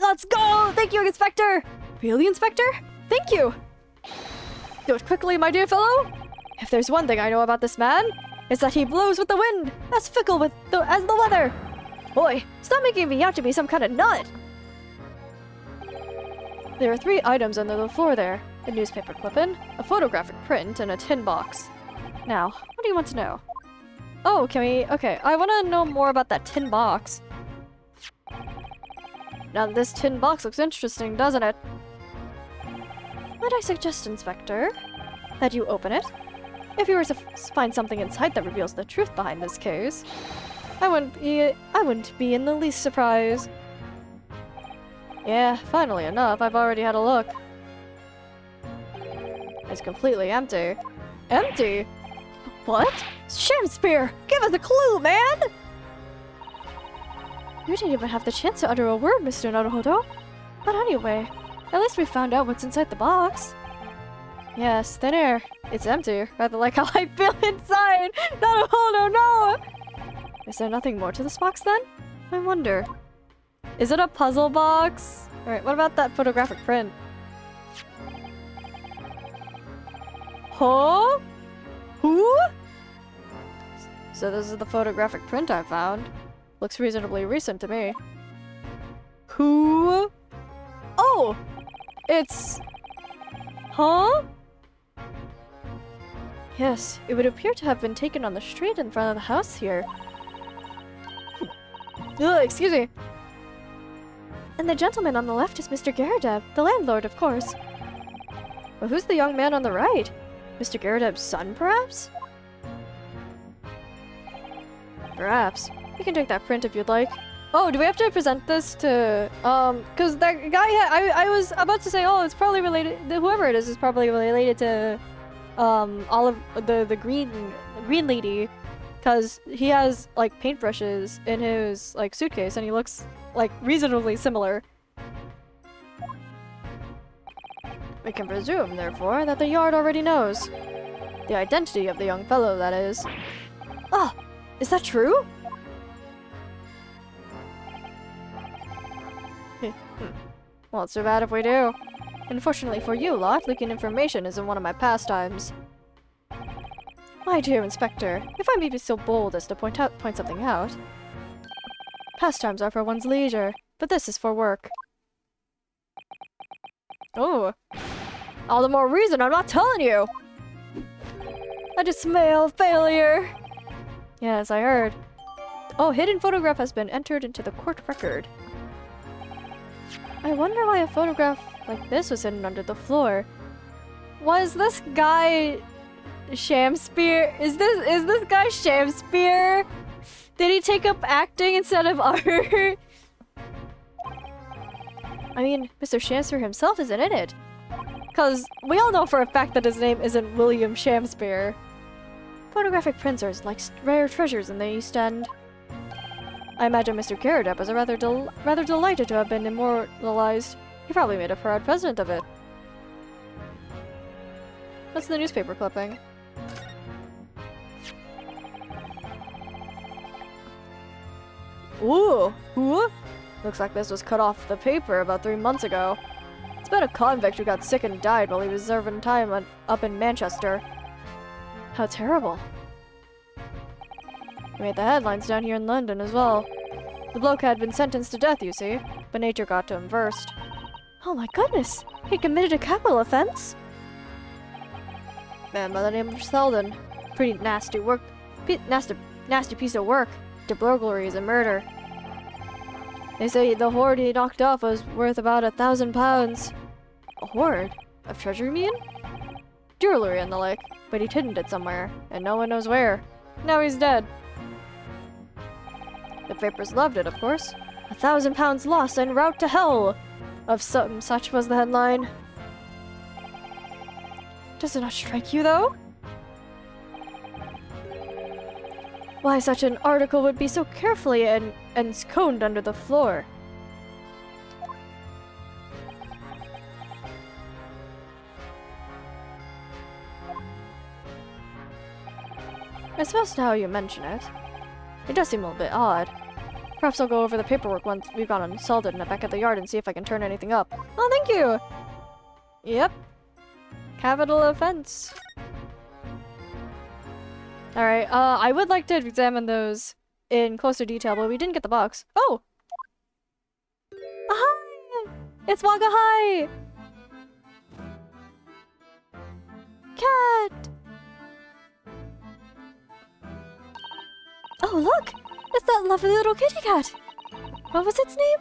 S1: Let's go! Thank you, Inspector! Really, Inspector? Thank you! Do it quickly, my dear fellow! If there's one thing I know about this man, it's that he blows with the wind, as fickle as the weather! Boy, stop making me out to be some kind of nut! There are 3 items under the floor there. A newspaper clipping, a photographic print, and a tin box. Now, what do you want to know? Oh, can we... Okay, I want to know more about that tin box. Now, this tin box looks interesting, doesn't it? Might I suggest, Inspector, that you open it? If you were to find something inside that reveals the truth behind this case, I wouldn't be in the least surprised. Yeah, funnily enough, I've already had a look. It's completely empty. Empty? What? Shakespeare! Give us a clue, man! You didn't even have the chance to utter a word, Mr. Naruhodo. But anyway, at least we found out what's inside the box. Yes, thin air. It's empty, rather like how I feel inside! Naruhodo, no! Is there nothing more to this box then? I wonder. Is it a puzzle box? Alright, what about that photographic print? Huh? Who? So this is the photographic print I found. Looks reasonably recent to me. Who? Oh! It's... Huh? Yes, it would appear to have been taken on the street in front of the house here. Ugh, excuse me. And the gentleman on the left is Mr. Garadeb, the landlord, of course. But who's the young man on the right? Mr. Garadeb's son, perhaps? Perhaps. You can take that print if you'd like. Oh, do we have to present this to, cause that guy I was about to say, oh, it's probably related, whoever it is probably related to, Olive, the green lady, cause he has, like, paintbrushes in his, like, suitcase, and he looks, like, reasonably similar. We can presume, therefore, that the Yard already knows. The identity of the young fellow, that is. Ah! Is that true? Well, it's too bad if we do. Unfortunately for you lot, leaking information isn't one of my pastimes. My dear Inspector, if I may be so bold as to point something out. Pastimes are for one's leisure, but this is for work. Oh. All the more reason I'm not telling you! I just smell failure! Yes, I heard. Oh, hidden photograph has been entered into the court record. I wonder why a photograph like this was hidden under the floor. Was this guy Shamspear? Is this guy Shamspear? Did he take up acting instead of art? I mean, Mr. Shamspear himself isn't in it. Cause we all know for a fact that his name isn't William Shamspear. Photographic prints are like rare treasures in the East End. I imagine Mr. Garadeb was rather delighted to have been immortalized. He probably made a proud president of it. What's the newspaper clipping? Ooh! Ooh! Looks like this was cut off the paper about 3 months ago. It's about a convict who got sick and died while he was serving time up in Manchester. How terrible. He made the headlines down here in London as well. The bloke had been sentenced to death, you see, but nature got to him first. Oh my goodness! He committed a capital offense? Man by the name of Selden. Pretty nasty work. Nasty piece of work. To burglaries and murder. They say the hoard he knocked off was worth about £1,000. A hoard? Of treasure, you mean? Jewelry and the like, but he'd hidden it somewhere, and no one knows where. Now he's dead. The papers loved it, of course. £1,000 lost en route to hell! Of some such was the headline. Does it not strike you, though? why such an article would be so carefully ensconced under the floor. I suppose now you mention it. It does seem a little bit odd. Perhaps I'll go over the paperwork once we've got installed it in the back of the yard and see if I can turn anything up. Oh, thank you! Yep. Capital offense. Alright, I would like to examine those in closer detail, but we didn't get the box. Oh! Hi! It's Waga Hi! Cat! Oh, look! It's that lovely little kitty cat! What was its name?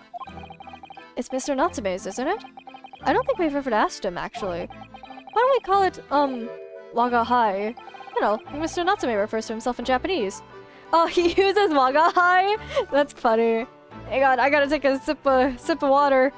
S1: It's Mr. Natsume's, isn't it? I don't think we've ever asked him, actually. Why don't we call it, Waga Hi? You know, Mr. Natsume refers to himself in Japanese. Oh, he uses Waga Hi? That's funny. Hang on, I gotta take a sip of water.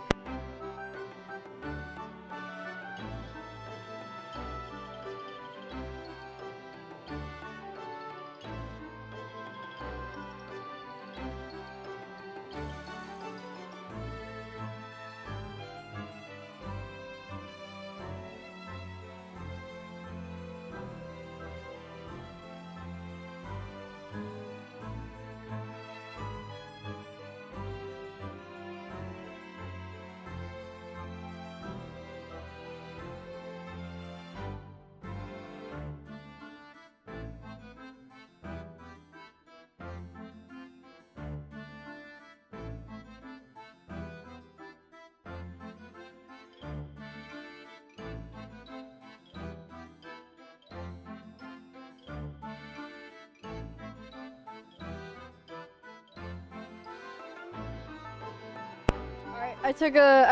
S1: I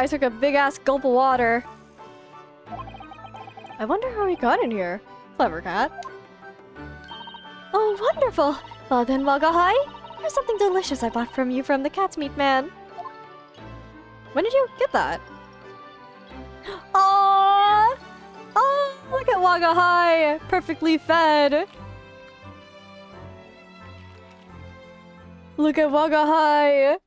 S1: took a big ass gulp of water. I wonder how he got in here. Clever cat. Oh, wonderful! Well then, Waga Hi, here's something delicious I bought from you from the cat's meat man. When did you get that? Aww! Oh, look at Waga Hi, perfectly fed. Look at Waga Hi.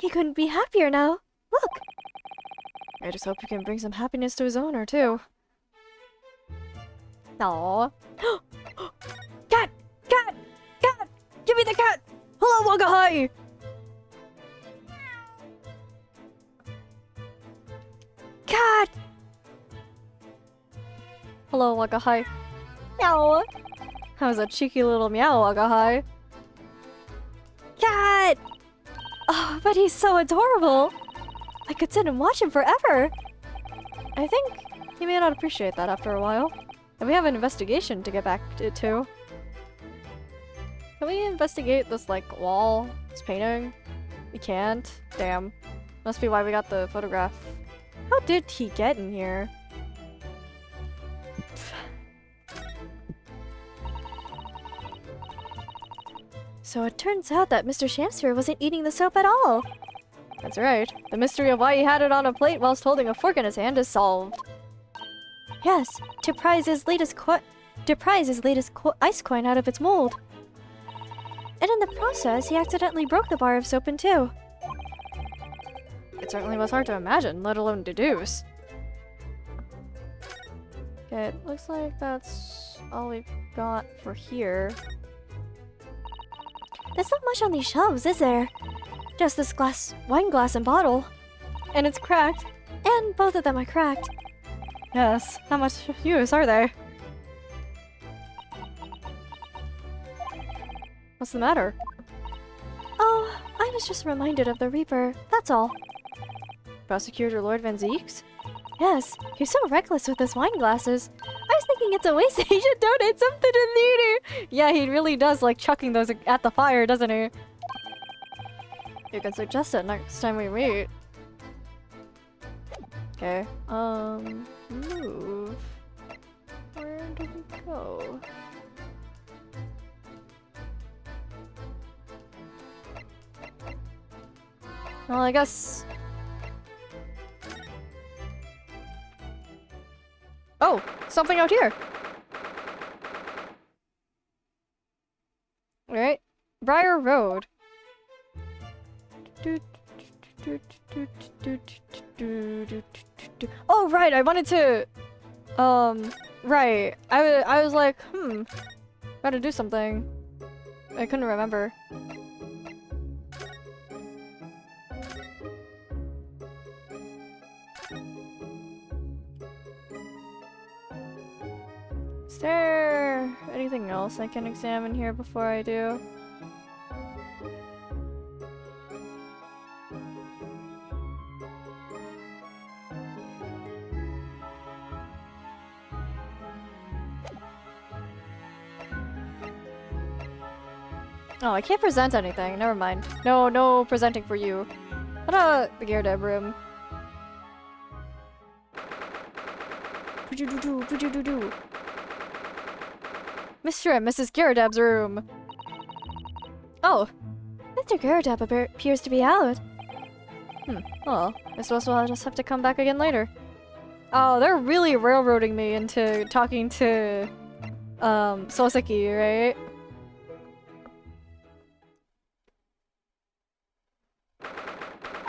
S1: He couldn't be happier now. Look! I just hope he can bring some happiness to his owner, too. Aww. Cat! Cat! Cat! Give me the cat! Hello, Waga Hi! Cat! Hello, Waga Hi. Meow! That was a cheeky little meow, Waga Hi. Cat! Oh, but he's so adorable! I could sit and watch him forever! I think he may not appreciate that after a while. And we have an investigation to get back to. Can we investigate this, like, wall? This painting? We can't? Damn. Must be why we got the photograph. How did he get in here? So it turns out that Mr. Shamsphere wasn't eating the soap at all. That's right. The mystery of why he had it on a plate whilst holding a fork in his hand is solved. Yes, to prize his latest ice coin out of its mold. And in the process, he accidentally broke the bar of soap in two. It certainly was hard to imagine, let alone deduce. Okay, it looks like that's all we've got for here.
S2: There's not much on these shelves, is there? Just this wine glass and bottle.
S1: And it's cracked.
S2: And both of them are cracked.
S1: Yes, how much use are they? What's the matter?
S2: Oh, I was just reminded of the Reaper, that's all.
S1: Prosecutor Lord Van Zeeks?
S2: Yes, he's so reckless with his wine glasses. I was thinking it's a waste that he should donate something to theater.
S1: Yeah, he really does like chucking those at the fire, doesn't he? You can suggest it next time we meet. Okay, move. Where did we go? Well, I guess... Oh, something out here. Right? Briar Road. Oh, right, I wanted to... right. I was like, gotta do something. I couldn't remember. Is there anything else I can examine here before I do? Oh, I can't present anything. Never mind. No presenting for you. What about the Gyarados room? Mr. and Mrs. Gyarados room. Oh,
S2: Mr. Gyarados appears to be out.
S1: well, I suppose I'll just have to come back again later. Oh, they're really railroading me into talking to, Soseki, right?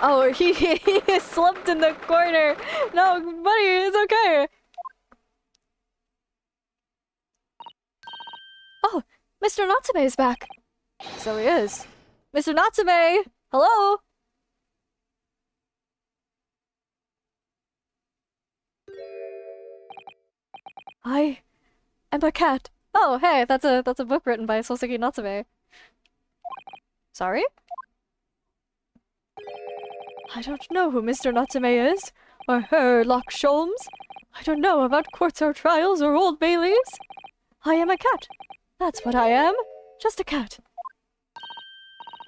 S1: Oh, he slumped in the corner. No, buddy, it's okay. Oh, Mr. Natsume is back. So he is. Mr. Natsume! Hello? I am a cat. Oh, hey, that's a book written by Soseki Natsume. Sorry? I don't know who Mr. Natsume is, or Herlock Sholmes. I don't know about courts or trials or Old Baileys. I am a cat. That's what I am. Just a cat.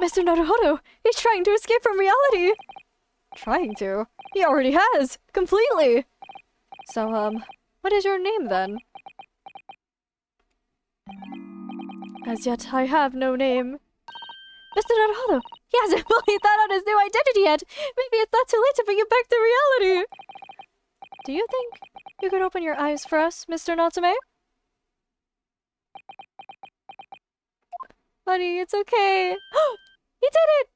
S1: Mr. Naruhodo, he's trying to escape from reality. Trying to? He already has. Completely. So, what is your name then? As yet, I have no name. Mr. Naruhodo, he hasn't fully thought out his new identity yet. Maybe it's not too late to bring him back to reality. Do you think you could open your eyes for us, Mr. Natsume? Buddy, it's okay. He did it!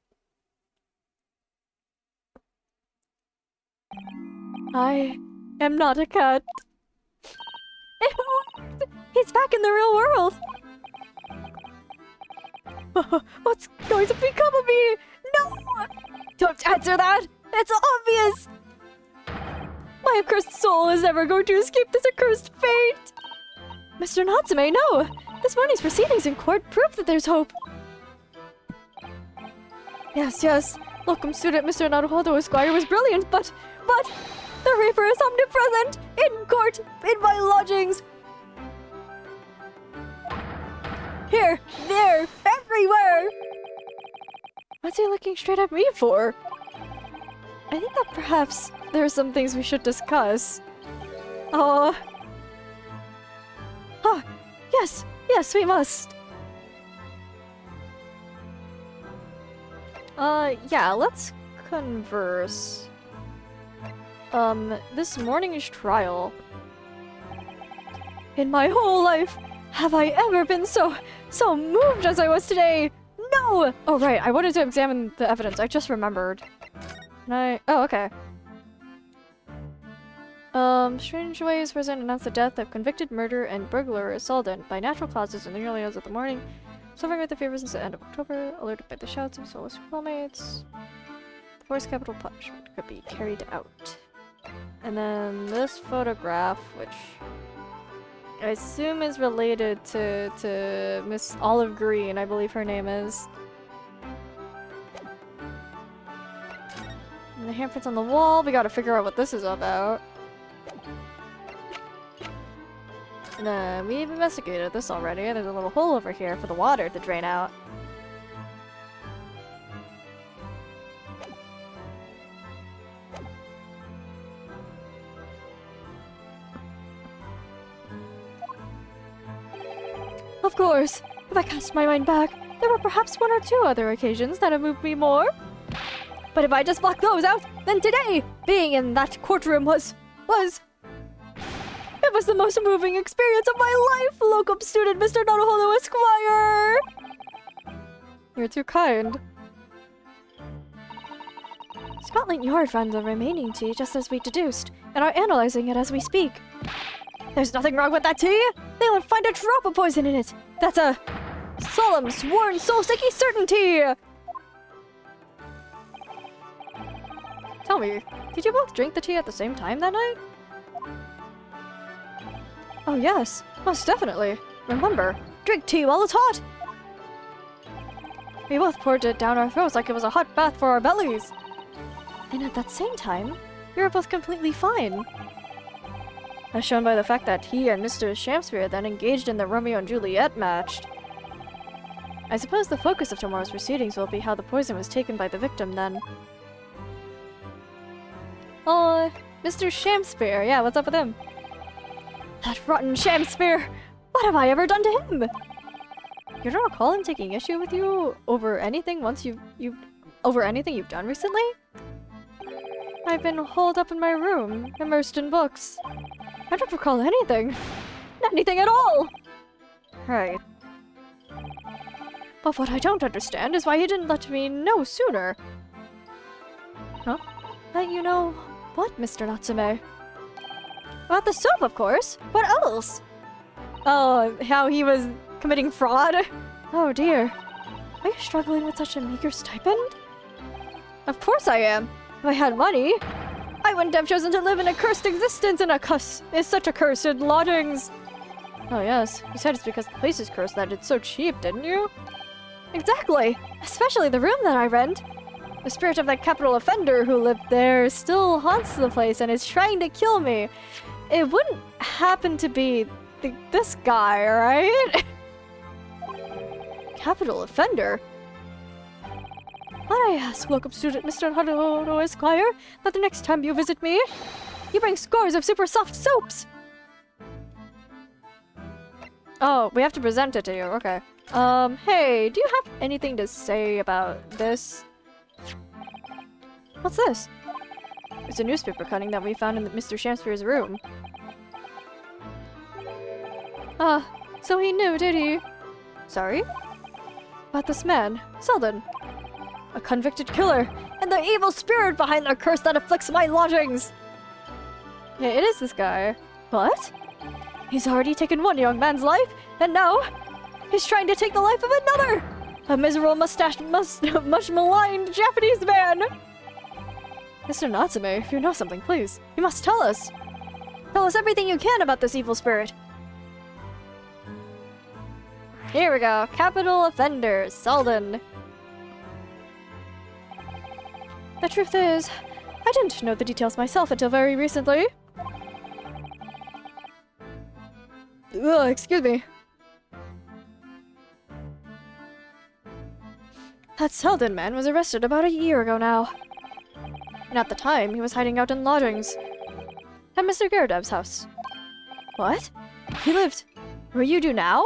S1: I am not a cat. It worked! He's back in the real world! What's going to become of me? No! Don't answer that! It's obvious! My accursed soul is never going to escape this accursed fate! Mr. Natsume, no! This morning's proceedings in court prove that there's hope! Yes, Locum student Mr. Naruhodo Esquire was brilliant, but the Reaper is omnipresent! In court! In my lodgings! Here! There! Everywhere! What's he looking straight at me for? I think that perhaps there are some things we should discuss. Oh. Ah, yes, we must. Yeah, let's converse. This morning's trial. In my whole life, have I ever been so moved as I was today? No! Oh, right, I wanted to examine the evidence. I just remembered. Oh, okay. Strange ways present announce the death of convicted murderer and burglar assailant by natural causes in the early hours of the morning. Suffering with the fever since the end of October, alerted by the shouts of soulless playmates. Forced capital punishment could be carried out. And then this photograph, which I assume is related to Miss Olive Green, I believe her name is. And the handprints on the wall, we gotta figure out what this is about. We've investigated this already. There's a little hole over here for the water to drain out. Of course! If I cast my mind back, there were perhaps one or two other occasions that have moved me more. But if I just block those out, then today, being in that courtroom was... It was the most moving experience of my life, locum student Mr. Naruhodo Esquire! You're too kind. Scotland Yard found the remaining tea just as we deduced, and are analyzing it as we speak. There's nothing wrong with that tea! They won't find a drop of poison in it! That's a solemn, sworn, soul-sticky certainty! Tell me, did you both drink the tea at the same time that night? Oh yes, most definitely. Remember, drink tea while it's hot! We both poured it down our throats like it was a hot bath for our bellies. And at that same time, we were both completely fine. As shown by the fact that he and Mr. Shamsphere then engaged in the Romeo and Juliet match. I suppose the focus of tomorrow's proceedings will be how the poison was taken by the victim then. Oh, Mr. Shamsphere, yeah, what's up with him? That rotten Shamsphere! What have I ever done to him? You don't recall him taking issue with you over anything over anything you've done recently? I've been holed up in my room, immersed in books. I don't recall anything. Anything at all! Right. But what I don't understand is why he didn't let me know sooner. Huh? Let you know what, Mr. Natsume? About the soap, of course. What else? Oh, how he was committing fraud? Oh dear. Are you struggling with such a meager stipend? Of course I am. If I had money, I wouldn't have chosen to live in a cursed existence in such accursed lodgings. Oh yes, you said it's because the place is cursed that it's so cheap, didn't you? Exactly! Especially the room that I rent. The spirit of that capital offender who lived there still haunts the place and is trying to kill me. It wouldn't happen to be this guy, right? Capital offender? Might I ask, locum student Mr. Haruno Esquire, that the next time you visit me, you bring scores of super soft soaps! Oh, we have to present it to you, okay. Hey, do you have anything to say about this? What's this? It's a newspaper cutting that we found in Mr. Shamsphere's room. Ah, so he knew, did he? Sorry? About this man, Selden. A convicted killer, and the evil spirit behind the curse that afflicts my lodgings! Yeah, it is this guy. What? He's already taken one young man's life, and now he's trying to take the life of another! A miserable much maligned Japanese man! Mr. Natsume, if you know something, please, you must tell us! Tell us everything you can about this evil spirit! Here we go, capital offender, Selden. The truth is, I didn't know the details myself until very recently. Ugh, excuse me. That Selden man was arrested about a year ago now. And at the time, he was hiding out in lodgings. At Mr. Garadev's house. What? He lived where you do now?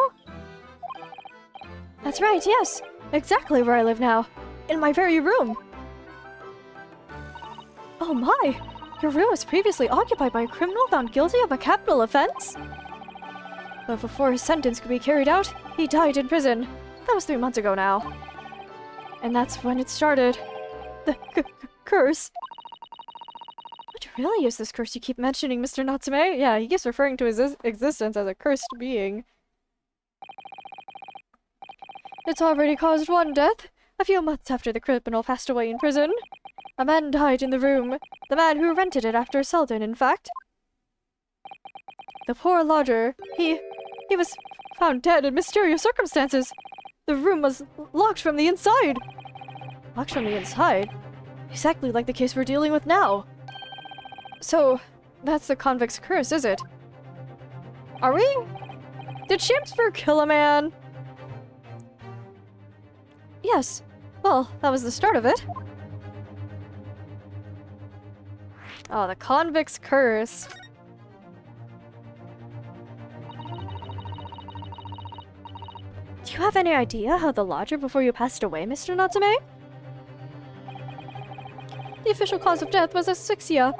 S1: That's right, yes. Exactly where I live now. In my very room. Oh my! Your room was previously occupied by a criminal found guilty of a capital offense? But before his sentence could be carried out, he died in prison. That was 3 months ago now. And that's when it started. The curse. What really is this curse you keep mentioning, Mr. Natsume? Yeah, he keeps referring to his existence as a cursed being. It's already caused one death. A few months after the criminal passed away in prison. A man died in the room. The man who rented it after Selden, in fact. The poor lodger, he was found dead in mysterious circumstances. The room was locked from the inside. Locked from the inside? Exactly like the case we're dealing with now. So, that's the convict's curse, is it? Are we? Did Shamsphere kill a man? Yes. Well, that was the start of it. Oh, the convict's curse. Do you have any idea how the lodger before you passed away, Mr. Natsume? The official cause of death was asphyxia.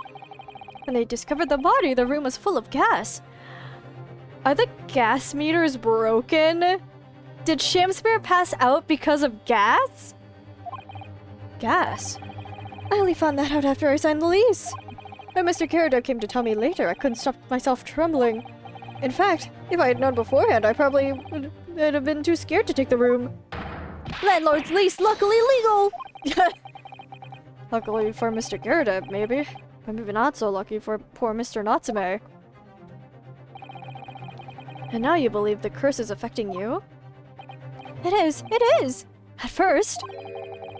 S1: When they discovered the body, the room was full of gas. Are the gas meters broken? Did Sham Spirit pass out because of gas? Gas?
S2: I only found that out after I signed the lease.
S1: When Mr. Garrett came to tell me later, I couldn't stop myself trembling. In fact, if I had known beforehand, I probably would have been too scared to take the room.
S2: Landlord's lease, luckily legal!
S1: Luckily for Mr. Garrett, maybe. But maybe not so lucky for poor Mr. Natsume. And now you believe the curse is affecting you?
S2: It is!
S1: At first,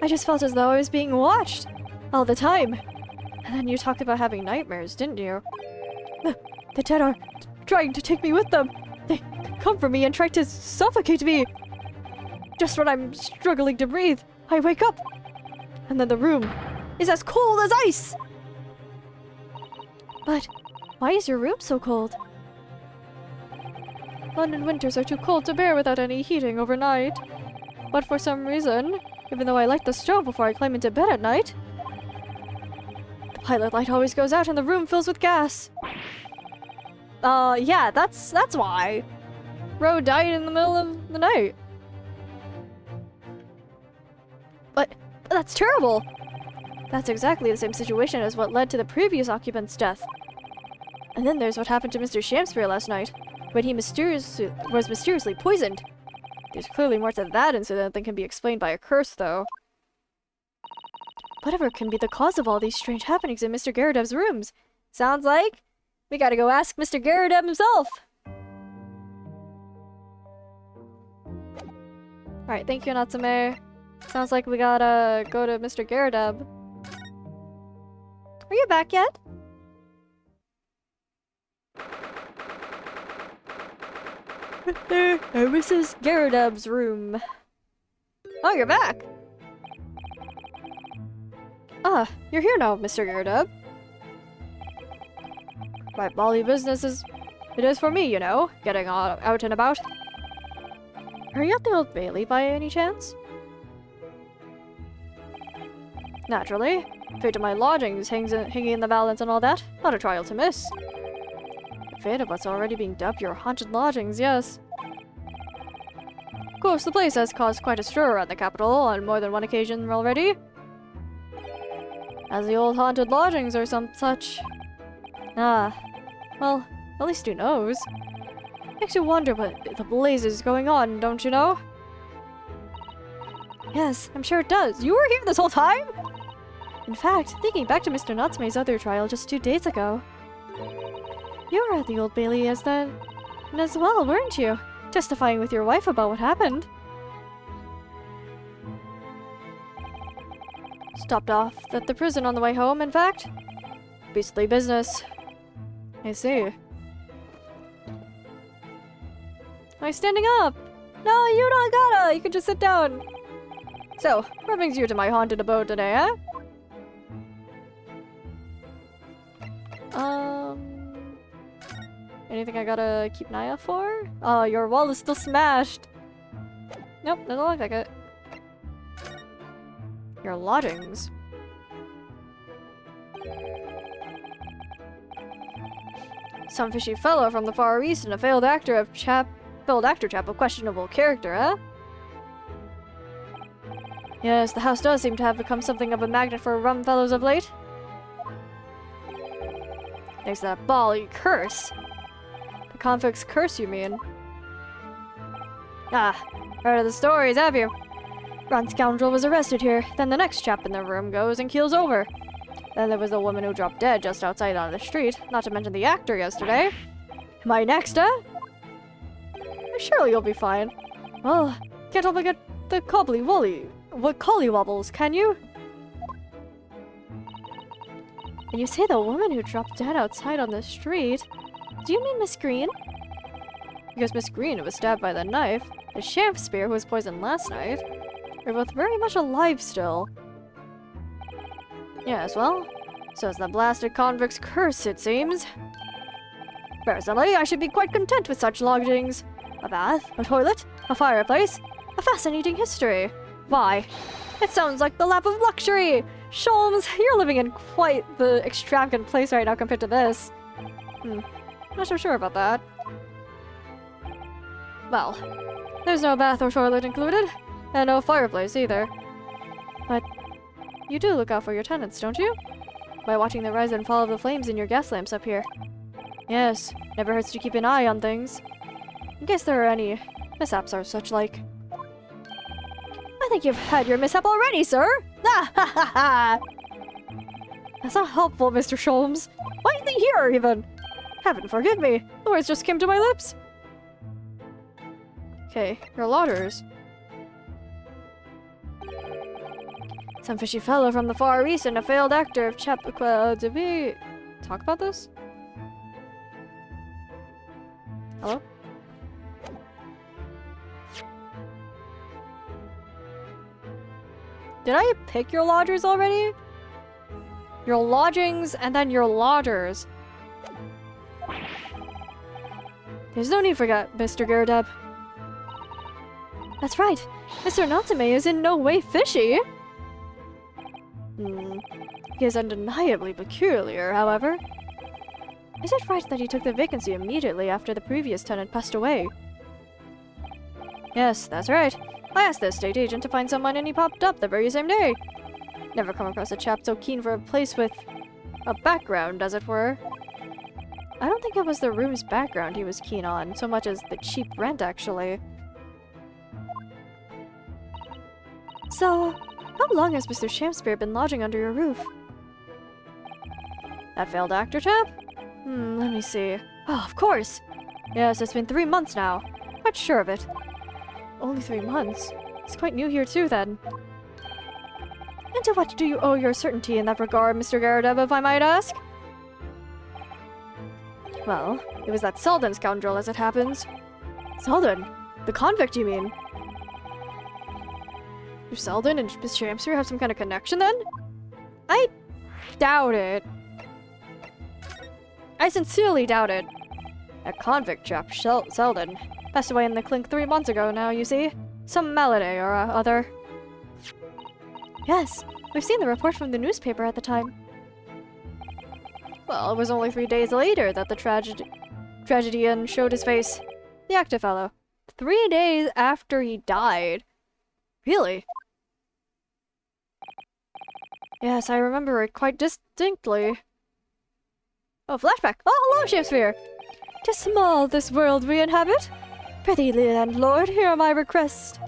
S1: I just felt as though I was being watched. All the time. And then you talked about having nightmares, didn't you? The dead are trying to take me with them. They come for me and try to suffocate me. Just when I'm struggling to breathe, I wake up. And then the room is as cold as ice.
S2: But why is your room so cold?
S1: London winters are too cold to bear without any heating overnight. But for some reason, even though I light the stove before I climb into bed at night, the pilot light always goes out and the room fills with gas. Yeah, that's why. Ro died in the middle of the night. But that's terrible. That's exactly the same situation as what led to the previous occupant's death. And then there's what happened to Mr. Shamspeare last night, when he was mysteriously poisoned. There's clearly more to that incident than can be explained by a curse, though. Whatever can be the cause of all these strange happenings in Mr. Garrodeb's rooms? Sounds like we gotta go ask Mr. Garrodeb himself. Alright, thank you, Natsume. Sounds like we gotta go to Mr. Garrodeb. Are you back yet? Mrs. Garrodeb's room. Oh, you're back! Ah, you're here now, Mr. Garrodeb. My bally business it is for me, you know, getting out and about. Are you at the Old Bailey by any chance? Naturally. Fate of my lodgings hanging in the balance and all that. Not a trial to miss. The fate of what's already being dubbed your haunted lodgings, yes. Of course, the place has caused quite a stir around the capital on more than one occasion already. As the old haunted lodgings or some such. Ah, well, at least who knows? Makes you wonder what the blazes is going on, don't you know? Yes, I'm sure it does. You were here this whole time? In fact, thinking back to Mr. Natsume's other trial just 2 days ago. You were at the Old Bailey as well, weren't you? Testifying with your wife about what happened. Stopped off at the prison on the way home, in fact. Beastly business. I see. Am I standing up? No, you don't gotta! You can just sit down. So, what brings you to my haunted abode today, eh? Anything I gotta keep an eye out for? Oh, your wall is still smashed. Nope, doesn't look like it. Your lodgings. Some fishy fellow from the Far East and a failed actor chap of questionable character, eh? Yes, the house does seem to have become something of a magnet for rum fellows of late. Thanks to that bally curse. The convict's curse, you mean? Ah, heard of the stories, have you? Ron Scoundrel was arrested here, then the next chap in the room goes and keels over. Then there was the woman who dropped dead just outside on the street, not to mention the actor yesterday. Am I next, eh? Surely you'll be fine. Well, can't help but get the collywobbles, can you? And you say the woman who dropped dead outside on the street? Do you mean Miss Green? Because Miss Green was stabbed by the knife, and Shakespeare, who was poisoned last night, are both very much alive still. Yes, well, so it's the blasted convict's curse, it seems. Personally, I should be quite content with such lodgings. A bath, a toilet, a fireplace, a fascinating history. Why? It sounds like the lap of luxury! Sholmes, you're living in quite the extravagant place right now compared to this. Not so sure about that. Well, there's no bath or toilet included, and no fireplace either. But you do look out for your tenants, don't you? By watching the rise and fall of the flames in your gas lamps up here. Yes, never hurts to keep an eye on things, in case there are any mishaps or such like. I think you've had your mishap already, sir! Ah ha ha ha! That's not helpful, Mr. Sholmes. Why is he here, even? Heaven forgive me, the words just came to my lips. Okay, your lauders. Some fishy fellow from the Far East and a failed actor of did we talk about this? Hello? Did I pick your lodgers already? Your lodgings and then your lauders. There's no need for that, Mr. Gyrodeb. That's right. Mr. Natsume is in no way fishy. He is undeniably peculiar, however. Is it right that he took the vacancy immediately after the previous tenant passed away? Yes, that's right. I asked the estate agent to find someone and he popped up the very same day. Never come across a chap so keen for a place with a background, as it were. I don't think it was the room's background he was keen on, so much as the cheap rent, actually. So, how long has Mr. Shamspear been lodging under your roof? That failed actor chap? Let me see. Oh, of course! Yes, it's been 3 months now. Quite sure of it. Only 3 months? He's quite new here too, then. And to what do you owe your certainty in that regard, Mr. Gyrodeb, if I might ask? Well, it was that Selden scoundrel, as it happens. Selden? The convict, you mean? Do Selden and Miss Shamspear have some kind of connection, then? I doubt it. I sincerely doubt it. That convict chap, Selden, passed away in the clink 3 months ago now, you see. Some malady or other. Yes, we've seen the report from the newspaper at the time. Well, it was only 3 days later that the tragedian showed his face. The active fellow. 3 days after he died. Really? Yes, I remember it quite distinctly. Oh, flashback! Oh, hello, Shakespeare! 'Tis small, this world we inhabit. Prithee, landlord, hear my request.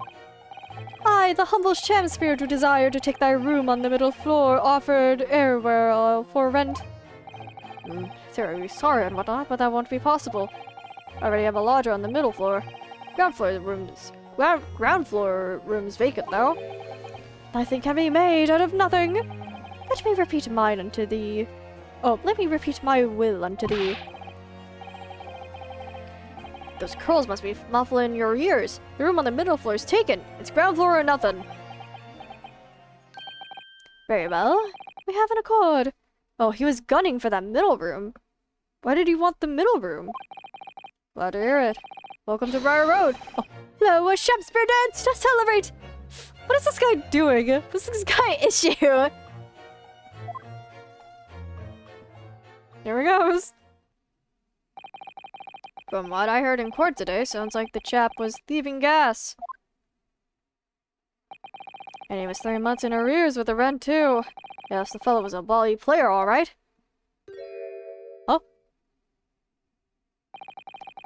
S1: I, the humble Shamspear, do desire to take thy room on the middle floor, offered airware for rent. Very sorry and whatnot, but that won't be possible. I already have a lodger on the middle floor. Ground floor rooms vacant, though. Nothing can be made out of nothing. Let me repeat mine unto thee. Oh, let me repeat my will unto thee. Those curls must be muffling your ears. The room on the middle floor is taken. It's ground floor or nothing. Very well. We have an accord. Oh, he was gunning for that middle room. Why did he want the middle room? Glad to hear it. Welcome to Briar Road. Oh, hello, a Shamspear dance to celebrate. What is this guy doing? What's this guy issue? Here he goes. From what I heard in court today, sounds like the chap was thieving gas. And he was 3 months in arrears with the rent, too. Yes, the fellow was a bally player, all right. Oh.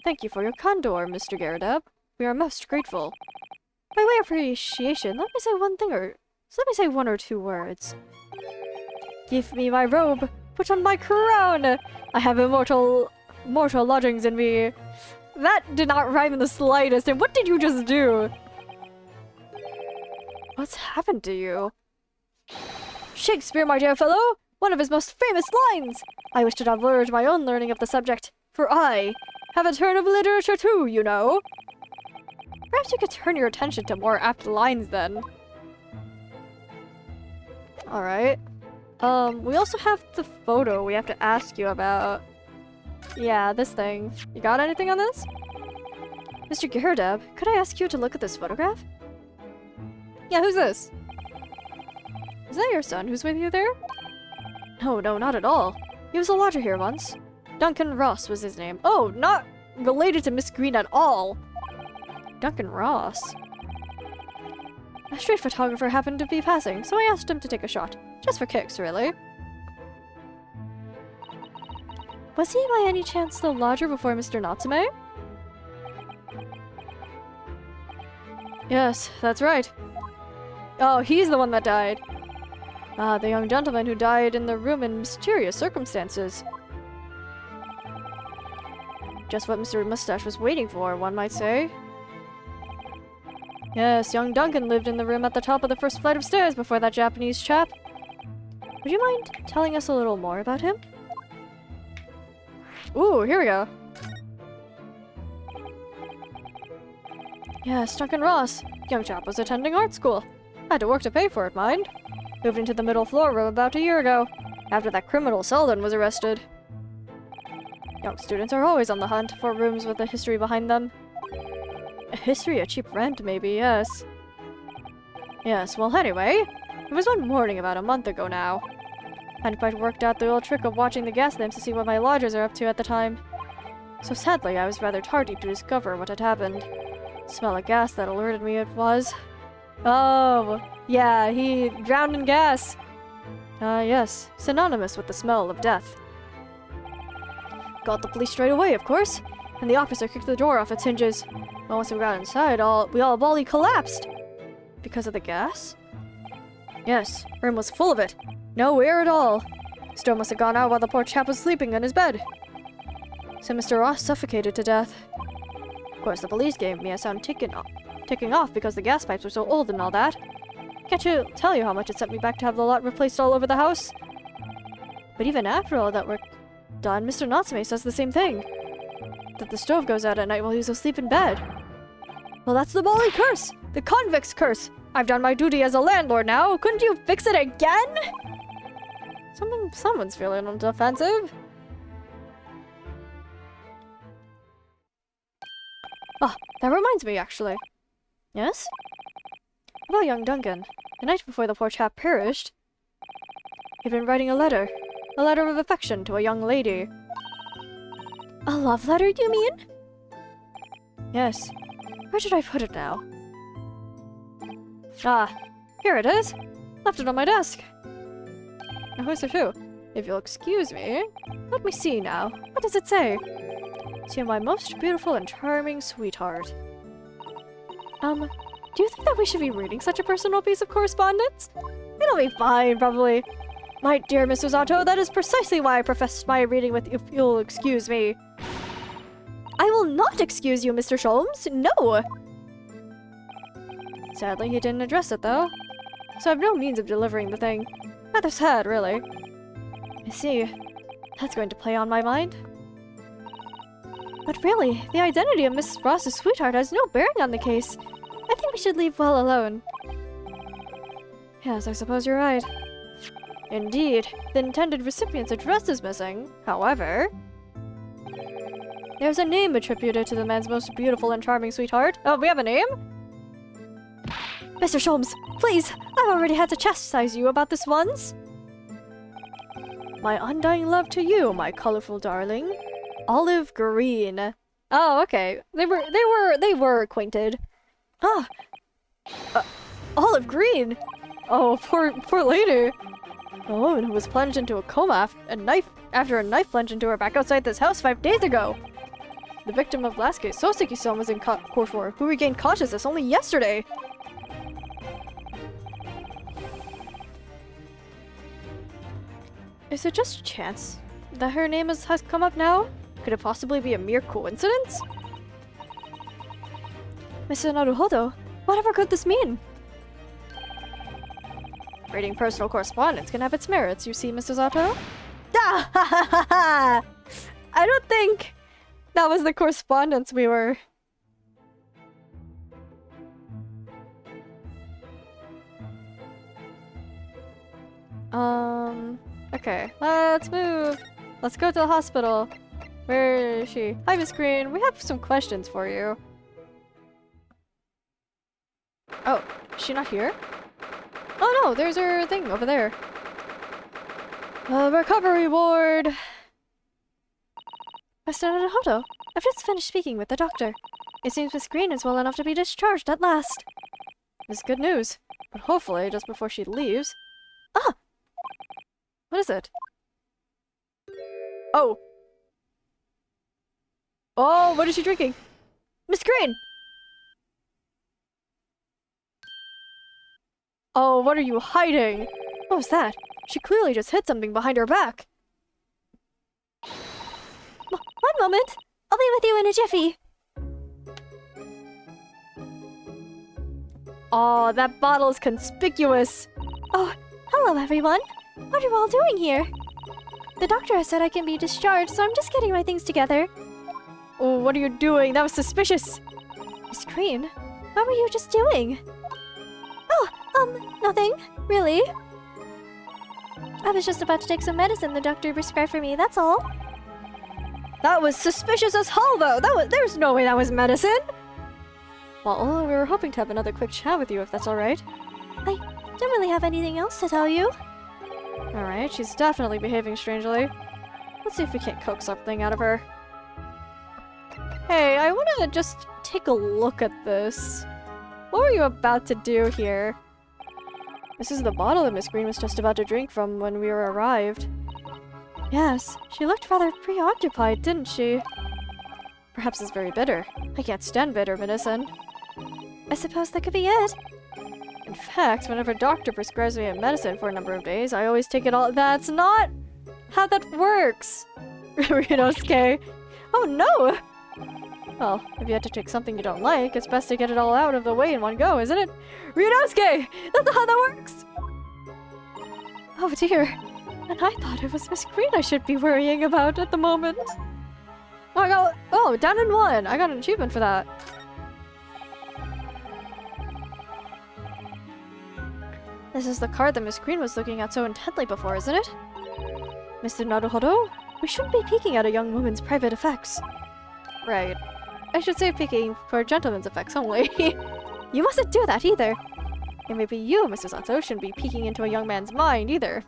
S1: Thank you for your candor, Mr. Gyrodeb. We are most grateful. By way of appreciation, let me say one or two words. Give me my robe. Put on my crown. I have mortal lodgings in me. That did not rhyme in the slightest. And what did you just do? What's happened to you? Shakespeare, my dear fellow! One of his most famous lines! I wish to diverge my own learning of the subject, for I have a turn of literature too, you know. Perhaps you could turn your attention to more apt lines then. Alright. We also have the photo we have to ask you about. Yeah, this thing. You got anything on this? Mr. Gyrodeb, could I ask you to look at this photograph? Yeah, who's this? Is that your son who's with you there? No, not at all. He was a lodger here once. Duncan Ross was his name. Oh, not related to Miss Green at all. Duncan Ross. A street photographer happened to be passing, so I asked him to take a shot. Just for kicks, really. Was he by any chance the lodger before Mr. Natsume? Yes, that's right. Oh, he's the one that died. Ah, the young gentleman who died in the room in mysterious circumstances. Just what Mr. Mustache was waiting for, one might say. Yes, young Duncan lived in the room at the top of the first flight of stairs before that Japanese chap. Would you mind telling us a little more about him? Ooh, here we go. Yes, Duncan Ross. Young chap was attending art school. Had to work to pay for it, mind. Moved into the middle floor room about a year ago, after that criminal Selden was arrested. Young students are always on the hunt for rooms with a history behind them. A history at cheap rent, maybe, yes. Yes, well anyway, it was one morning about a month ago now. Hadn't quite worked out the old trick of watching the gas lamps to see what my lodgers are up to at the time. So sadly, I was rather tardy to discover what had happened. The smell of gas that alerted me it was. Oh, yeah, he drowned in gas. Yes, synonymous with the smell of death. Got the police straight away, of course, and the officer kicked the door off its hinges. But once we got inside, we all bawly collapsed. Because of the gas? Yes, room was full of it. No air at all. Stove must have gone out while the poor chap was sleeping in his bed. So Mr. Ross suffocated to death. Of course, the police gave me a sound ticking off because the gas pipes were so old and all that. Can't tell you how much it sent me back to have the lot replaced all over the house. But even after all that work done, Mr. Natsume says the same thing. That the stove goes out at night while he's asleep in bed. Well, that's the Bali curse! The convict's curse! I've done my duty as a landlord now! Couldn't you fix it again? Someone's feeling on defensive. Ah, that reminds me, actually. Yes? About young Duncan. The night before the poor chap perished, he'd been writing a letter of affection to a young lady. A love letter, you mean? Yes. Where did I put it now? Ah, here it is. Left it on my desk. Now who's it to? If you'll excuse me. Let me see now. What does it say? To my most beautiful and charming sweetheart. Do you think that we should be reading such a personal piece of correspondence? It'll be fine, probably. My dear Mrs. Otto, that is precisely why I prefaced my reading with if you'll excuse me. I will not excuse you, Mr. Sholmes. No! Sadly, he didn't address it, though. So I have no means of delivering the thing. Rather sad, really. I see. That's going to play on my mind. But really, the identity of Miss Ross's sweetheart has no bearing on the case. I think we should leave well alone. Yes, I suppose you're right. Indeed, the intended recipient's address is missing. However, there's a name attributed to the man's most beautiful and charming sweetheart. Oh, we have a name? Mr. Sholmes, please! I've already had to chastise you about this once. My undying love to you, my colorful darling. Olive Green. Oh, okay. They were acquainted. Ah, Olive Green. Oh, poor lady. A woman who was plunged into a coma after a knife plunged into her back outside this house 5 days ago. The victim of last case, Soseki-san, was in court for, who regained consciousness only yesterday. Is it just a chance that her name has come up now? Could it possibly be a mere coincidence? Mr. Naruhodo, whatever could this mean? Reading personal correspondence can have its merits, you see, Mrs. Otto. Ah, ha, ha, ha, ha. I don't think that was the correspondence we were... Okay, let's move. Let's go to the hospital. Where is she? Hi, Miss Green. We have some questions for you. Oh, is she not here? Oh no, there's her thing over there. Recovery ward. Mr. Naruhodo, I've just finished speaking with the doctor. It seems Miss Green is well enough to be discharged at last. It's good news, but hopefully just before she leaves... Ah! What is it? Oh! Oh, what is she drinking? Miss Green! Oh, what are you hiding? What was that? She clearly just hit something behind her back.
S2: One moment. I'll be with you in a jiffy.
S1: Oh, that bottle is conspicuous.
S2: Oh, hello everyone. What are you all doing here? The doctor has said I can be discharged, so I'm just getting my things together.
S1: Oh, what are you doing? That was suspicious.
S2: Miss Green, what were you just doing? Oh, nothing. Really? I was just about to take some medicine the doctor prescribed for me, that's all.
S1: That was suspicious as hell, though. There's no way that was medicine. Well, we were hoping to have another quick chat with you, if that's all right.
S2: I don't really have anything else to tell you.
S1: All right, she's definitely behaving strangely. Let's see if we can't coax something out of her. Hey, I want to just take a look at this. What were you about to do here? This is the bottle that Miss Green was just about to drink from when we arrived. Yes, she looked rather preoccupied, didn't she? Perhaps it's very bitter. I can't stand bitter medicine.
S2: I suppose that could be it.
S1: In fact, whenever a doctor prescribes me a medicine for a number of days, I always take it all- That's not how that works! Ryunosuke. Oh no! Well, if you had to take something you don't like, it's best to get it all out of the way in one go, isn't it? Ryunosuke! That's not how that works! Oh dear. And I thought it was Miss Green I should be worrying about at the moment. Oh, down in 1! I got an achievement for that. This is the card that Miss Green was looking at so intently before, isn't it? Mr. Naruhodo? We shouldn't be peeking at a young woman's private effects. Right. I should say peeking for a gentleman's effects only. You mustn't do that either. And maybe you, Mr. Sato, shouldn't be peeking into a young man's mind either,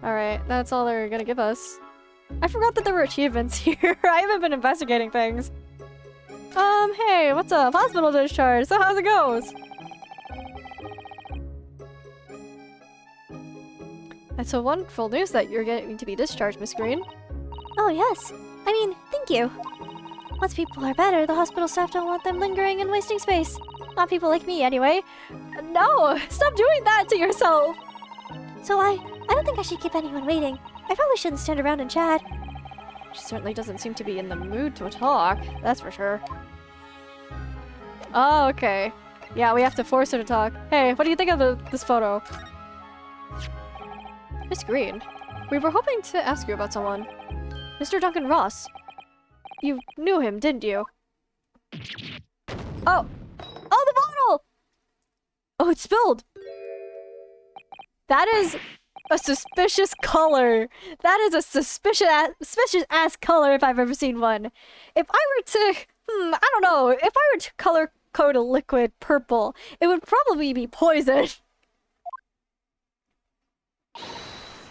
S1: Alright, that's all they're gonna give us. I forgot that there were achievements here. I haven't been investigating things. Hey, what's up? Hospital discharge, so how's it goes? That's so wonderful news that you're getting to be discharged, Miss Green.
S2: Oh yes. I mean, thank you. Once people are better, the hospital staff don't want them lingering and wasting space. Not people like me, anyway.
S1: No! Stop doing that to yourself!
S2: So I don't think I should keep anyone waiting. I probably shouldn't stand around and chat.
S1: She certainly doesn't seem to be in the mood to talk, that's for sure. Oh, okay. Yeah, we have to force her to talk. Hey, what do you think of this photo? Miss Green, we were hoping to ask you about someone. Mr. Duncan Ross. You knew him, didn't you? Oh! Oh, the bottle! Oh, it's spilled! That is a suspicious color. That is a suspicious ass color if I've ever seen one. If I were to, I don't know. If I were to color code a liquid purple, it would probably be poison.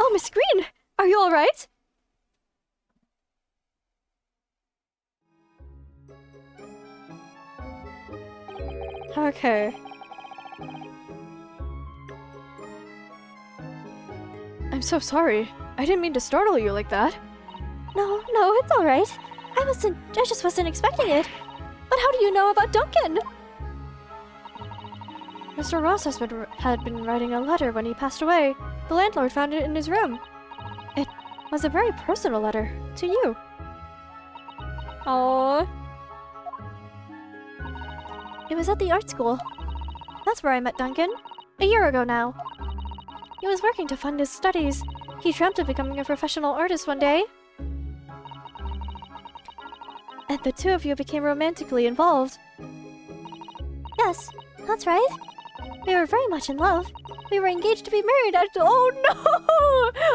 S1: Oh, Miss Green, are you all right? Okay. I'm so sorry. I didn't mean to startle you like that.
S2: No, it's all right. I just wasn't expecting it. But how do you know about Duncan?
S1: Mr. Ross had been writing a letter when he passed away. The landlord found it in his room. It was a very personal letter to you. Aww.
S2: It was at the art school. That's where I met Duncan. A year ago now. He was working to fund his studies. He dreamt of becoming a professional artist one day. And the two of you became romantically involved. Yes, that's right. We were very much in love. We were engaged to be married after—
S1: Oh no!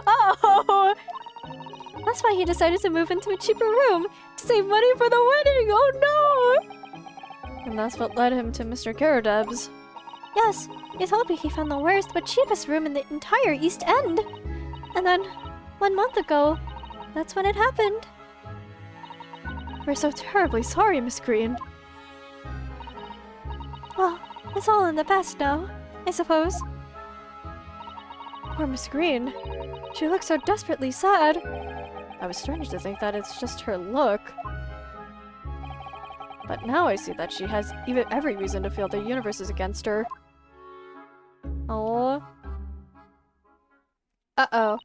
S1: Oh!
S2: That's why he decided to move into a cheaper room to save money for the wedding. Oh no!
S1: And that's what led him to Mr. Karadeb's.
S2: Yes, he told me he found the worst but cheapest room in the entire East End. And then, 1 month ago, that's when it happened.
S1: We're so terribly sorry, Miss Green.
S2: Well, it's all in the past now, I suppose.
S1: Poor Miss Green. She looks so desperately sad. I was strange to think that it's just her look. But now I see that she has even every reason to feel the universe is against her. Oh. Uh-oh.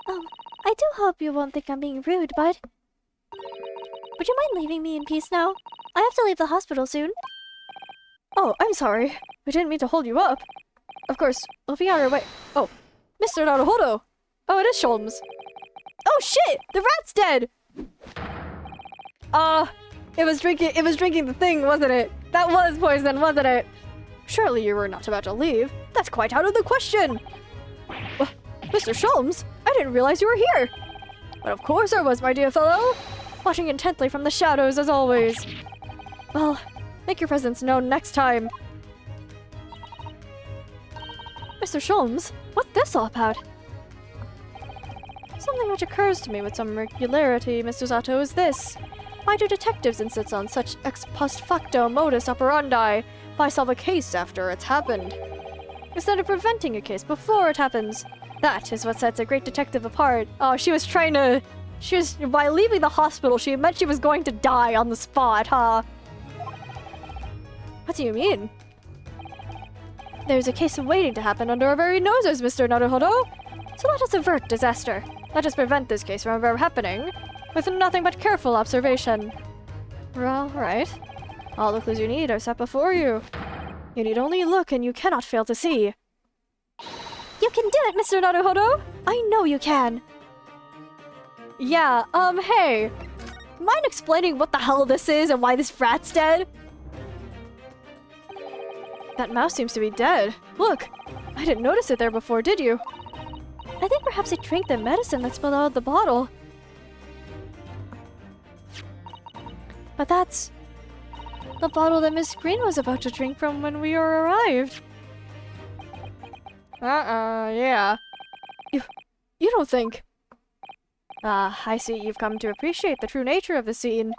S2: I do hope you won't think I'm being rude, but... Would you mind leaving me in peace now? I have to leave the hospital soon.
S1: Oh, I'm sorry. We didn't mean to hold you up. Of course, we'll be on our way. Oh, Mr. Naruhodo! Oh, it is Sholmes. Oh shit! The rat's dead! It was drinking the thing, wasn't it? That was poison, wasn't it? Surely you were not about to leave. That's quite out of the question! Mr. Sholmes, I didn't realize you were here! But of course I was, my dear fellow! Watching intently from the shadows, as always. Well, make your presence known next time. Mr. Sholmes, what's this all about? Something which occurs to me with some regularity, Mr. Zato, is this. Why do detectives insist on such ex post facto modus operandi? Why solve a case after it's happened, instead of preventing a case before it happens? That is what sets a great detective apart. Oh, by leaving the hospital, she meant she was going to die on the spot, huh? What do you mean? There's a case waiting to happen under our very noses, Mr. Naruhodo. So let us avert disaster. Let us prevent this case from ever happening, with nothing but careful observation. Well, right. All the clues you need are set before you. You need only look and you cannot fail to see.
S2: You can do it, Mr. Naruhodo! I know you can!
S1: Yeah, hey! Mind explaining what the hell this is and why this rat's dead? That mouse seems to be dead. Look! I didn't notice it there before, did you? I think perhaps it drank the medicine that spilled out of the bottle. But that's the bottle that Miss Green was about to drink from when we arrived. Yeah. You don't think... I see you've come to appreciate the true nature of the scene.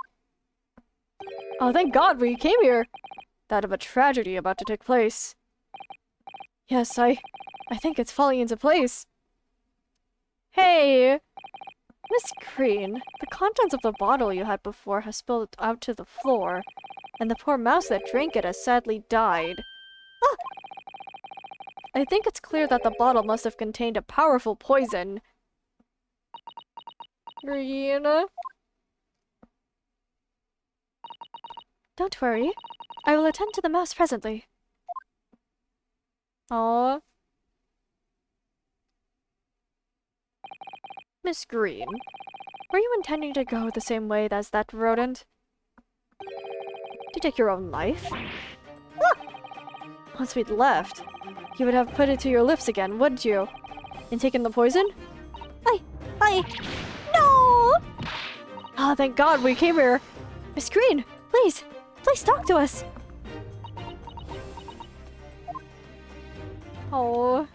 S1: Oh, thank God we came here! That of a tragedy about to take place. Yes, I think it's falling into place. Hey! Miss Green, the contents of the bottle you had before has spilled out to the floor, and the poor mouse that drank it has sadly died. Ah! I think it's clear that the bottle must have contained a powerful poison. Green? Don't worry. I will attend to the mouse presently. Aww. Miss Green, were you intending to go the same way as that rodent? To take your own life? Ah! Once we'd left, you would have put it to your lips again, wouldn't you? And taken the poison? No! Ah, thank God we came here. Miss Green, please talk to us. Oh.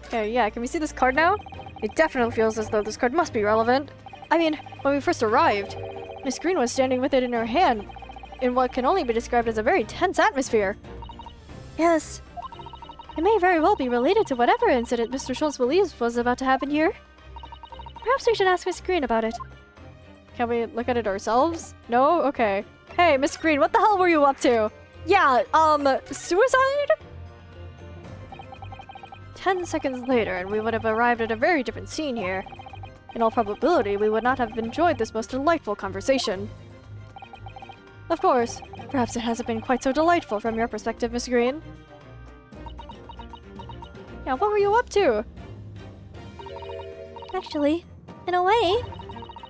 S1: Okay, yeah, can we see this card now? It definitely feels as though this card must be relevant. I mean, when we first arrived, Miss Green was standing with it in her hand, in what can only be described as a very tense atmosphere. Yes. It may very well be related to whatever incident Mr. Schultz believes was about to happen here. Perhaps we should ask Miss Green about it. Can we look at it ourselves? No? Okay. Hey, Miss Green, what the hell were you up to? Yeah, suicide? 10 seconds later, and we would have arrived at a very different scene here. In all probability, we would not have enjoyed this most delightful conversation. Of course, perhaps it hasn't been quite so delightful from your perspective, Miss Green. Yeah, what were you up to?
S2: Actually, in a way,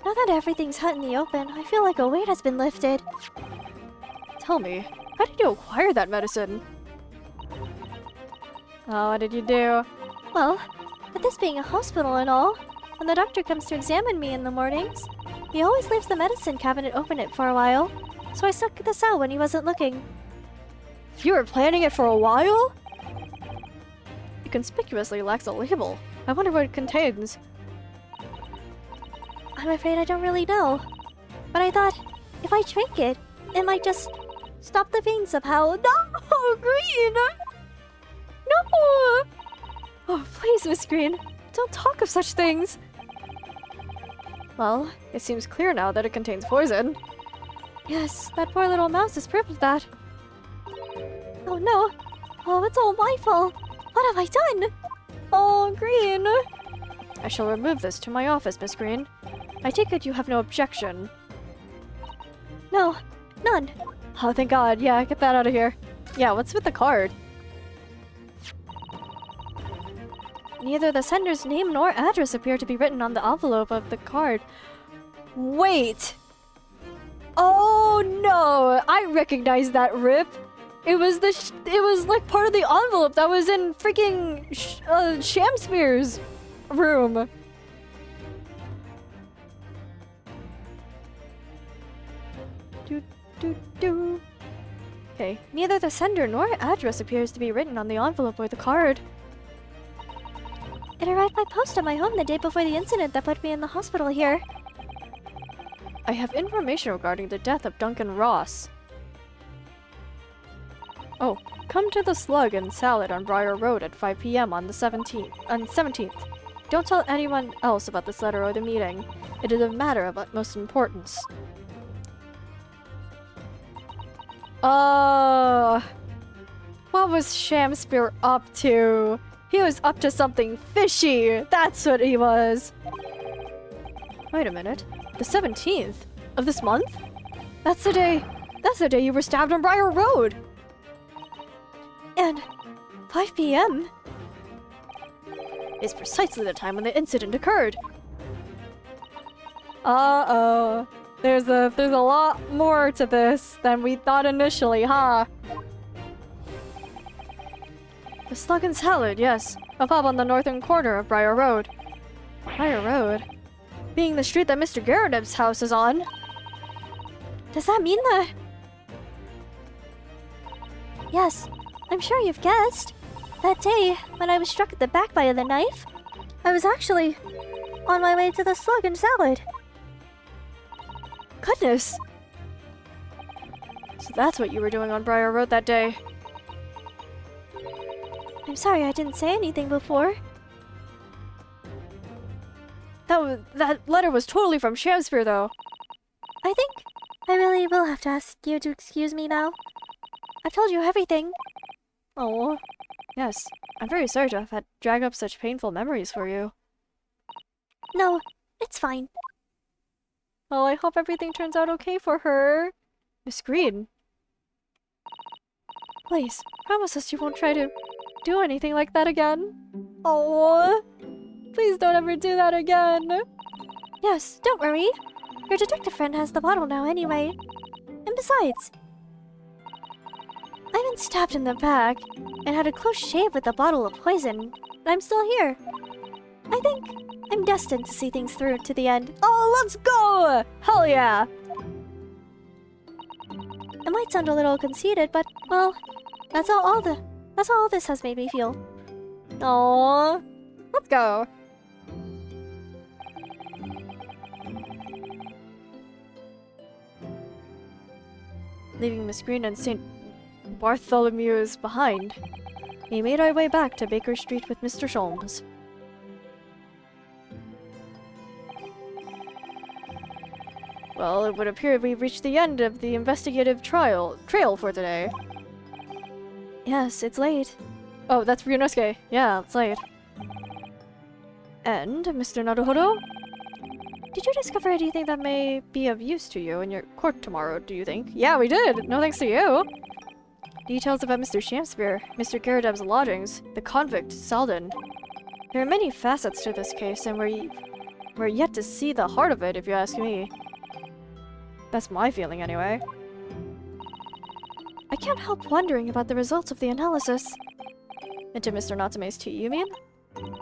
S2: now that everything's out in the open, I feel like a weight has been lifted.
S1: Tell me, how did you acquire that medicine? Oh, what did you do?
S2: Well, with this being a hospital and all, when the doctor comes to examine me in the mornings, he always leaves the medicine cabinet open for a while, so I stuck this out when he wasn't looking.
S1: You were planning it for a while? It conspicuously lacks a label. I wonder what it contains.
S2: I'm afraid I don't really know. But I thought, if I drink it, it might just stop the pain somehow. No, Green!
S1: No! Oh, please, Miss Green, don't talk of such things. Well, it seems clear now that it contains poison. Yes, that poor little mouse is proof of that.
S2: Oh no! Oh, it's all my fault! What have I done?
S1: Oh, Green! I shall remove this to my office, Miss Green. I take it you have no objection.
S2: No, none.
S1: Oh, thank God. Yeah, get that out of here. Yeah, what's with the card? Neither the sender's name nor address appear to be written on the envelope of the card. Wait! Oh no! I recognize that rip! It was like part of the envelope that was in freaking Shamspear's room. Do. Okay, neither the sender nor address appears to be written on the envelope or the card.
S2: It arrived by post at my home the day before the incident that put me in the hospital here.
S1: I have information regarding the death of Duncan Ross. Oh, come to the Slug and Salad on Briar Road at 5 p.m. on the 17th. Don't tell anyone else about this letter or the meeting. It is a matter of utmost importance. What was Shamspear up to? He was up to something fishy! That's what he was! Wait a minute. The 17th of this month? That's the day you were stabbed on Briar Road!
S2: And 5 p.m.
S1: is precisely the time when the incident occurred. Uh-oh. There's a lot more to this than we thought initially, huh? The Slug and Salad, yes. A pub on the northern corner of Briar Road. Briar Road? Being the street that Mr. Garrodeb's house is on.
S2: Does that mean that... Yes, I'm sure you've guessed. That day, when I was struck at the back by the knife, I was actually on my way to the Slug and Salad.
S1: Goodness! So that's what you were doing on Briar Road that day.
S2: I'm sorry I didn't say anything before.
S1: That letter was totally from Shamspear, though.
S2: I think I really will have to ask you to excuse me now. I've told you everything.
S1: Oh, yes. I'm very sorry to have had drag up such painful memories for you.
S2: No, it's fine.
S1: Well, I hope everything turns out okay for her. Miss Green. Please, promise us you won't try to do anything like that again. Oh, please don't ever do that again.
S2: Yes, don't worry. Your detective friend has the bottle now anyway. And besides, I've been stabbed in the back and had a close shave with a bottle of poison, and I'm still here. I think I'm destined to see things through to the end.
S1: Oh, let's go! Hell yeah!
S2: It might sound a little conceited, but, well, that's how all this has made me feel.
S1: Aww. Let's go. Leaving Miss Green and St. Bartholomew's behind, we made our way back to Baker Street with Mr. Sholmes. Well, it would appear we've reached the end of the investigative trail for today. Yes, it's late. Oh, that's Ryunosuke. Yeah, it's late. And, Mr. Naruhodo? Did you discover anything that may be of use to you in your court tomorrow, do you think? Yeah, we did! No thanks to you! Details about Mr. Shamspear, Mr. Garrodeb's lodgings, the convict, Selden. There are many facets to this case, and we're yet to see the heart of it, if you ask me. That's my feeling, anyway. I can't help wondering about the results of the analysis. Into Mr. Natsume's tea, you mean?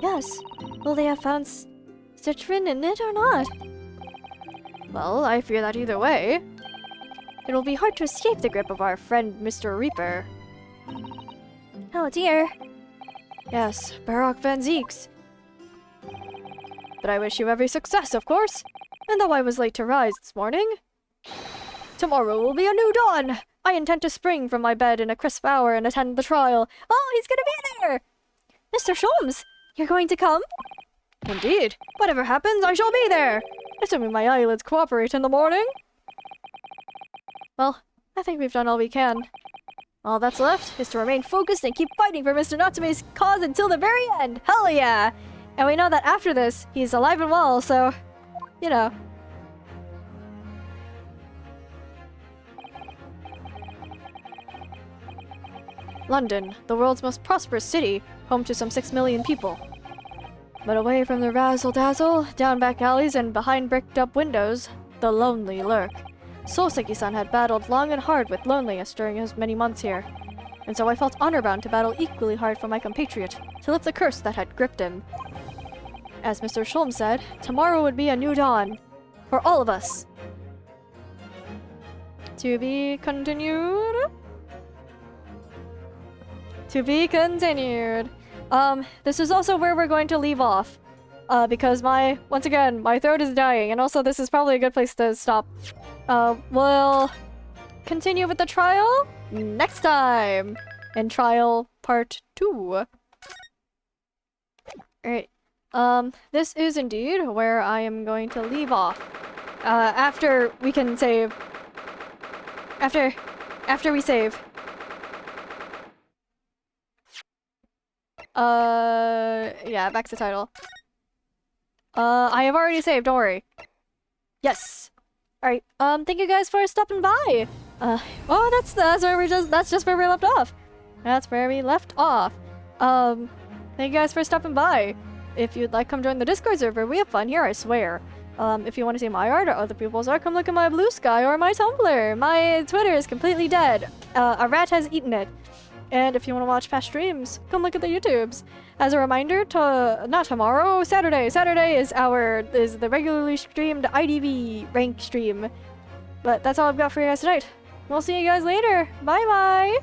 S1: Yes. Will they have found citrine in it or not? Well, I fear that either way, it will be hard to escape the grip of our friend Mr. Reaper.
S2: Oh dear.
S1: Yes, Baroque Van Zeeks. But I wish you every success, of course. And though I was late to rise this morning, tomorrow will be a new dawn. I intend to spring from my bed in a crisp hour and attend the trial. Oh, he's gonna be there!
S2: Mr. Sholmes, you're going to come?
S1: Indeed. Whatever happens, I shall be there. Assuming my eyelids cooperate in the morning. Well, I think we've done all we can. All that's left is to remain focused and keep fighting for Mr. Natsume's cause until the very end. Hell yeah! And we know that after this, he's alive and well, so, you know. London, the world's most prosperous city, home to some 6 million people. But away from the razzle-dazzle, down back alleys and behind bricked-up windows, the lonely lurk. Soseki-san had battled long and hard with loneliness during his many months here, and so I felt honor-bound to battle equally hard for my compatriot, to lift the curse that had gripped him. As Mr. Sholmes said, tomorrow would be a new dawn. For all of us. To be continued? To be continued. This is also where we're going to leave off. Because once again, my throat is dying, and also this is probably a good place to stop. We'll continue with the trial next time in trial part 2. Alright. This is indeed where I am going to leave off. After we can save. After we save. Yeah, back to the title. I have already saved, don't worry. Yes. Alright, thank you guys for stopping by. Oh, that's where that's just where we left off. That's where we left off. Thank you guys for stopping by. If you'd like, come join the Discord server. We have fun here, I swear. If you want to see my art or other people's art, come look at my Blue Sky or my Tumblr. My Twitter is completely dead. A rat has eaten it. And if you want to watch past streams, come look at the YouTubes. As a reminder, not tomorrow, Saturday. Saturday is the regularly streamed IDV rank stream. But that's all I've got for you guys tonight. We'll see you guys later. Bye bye!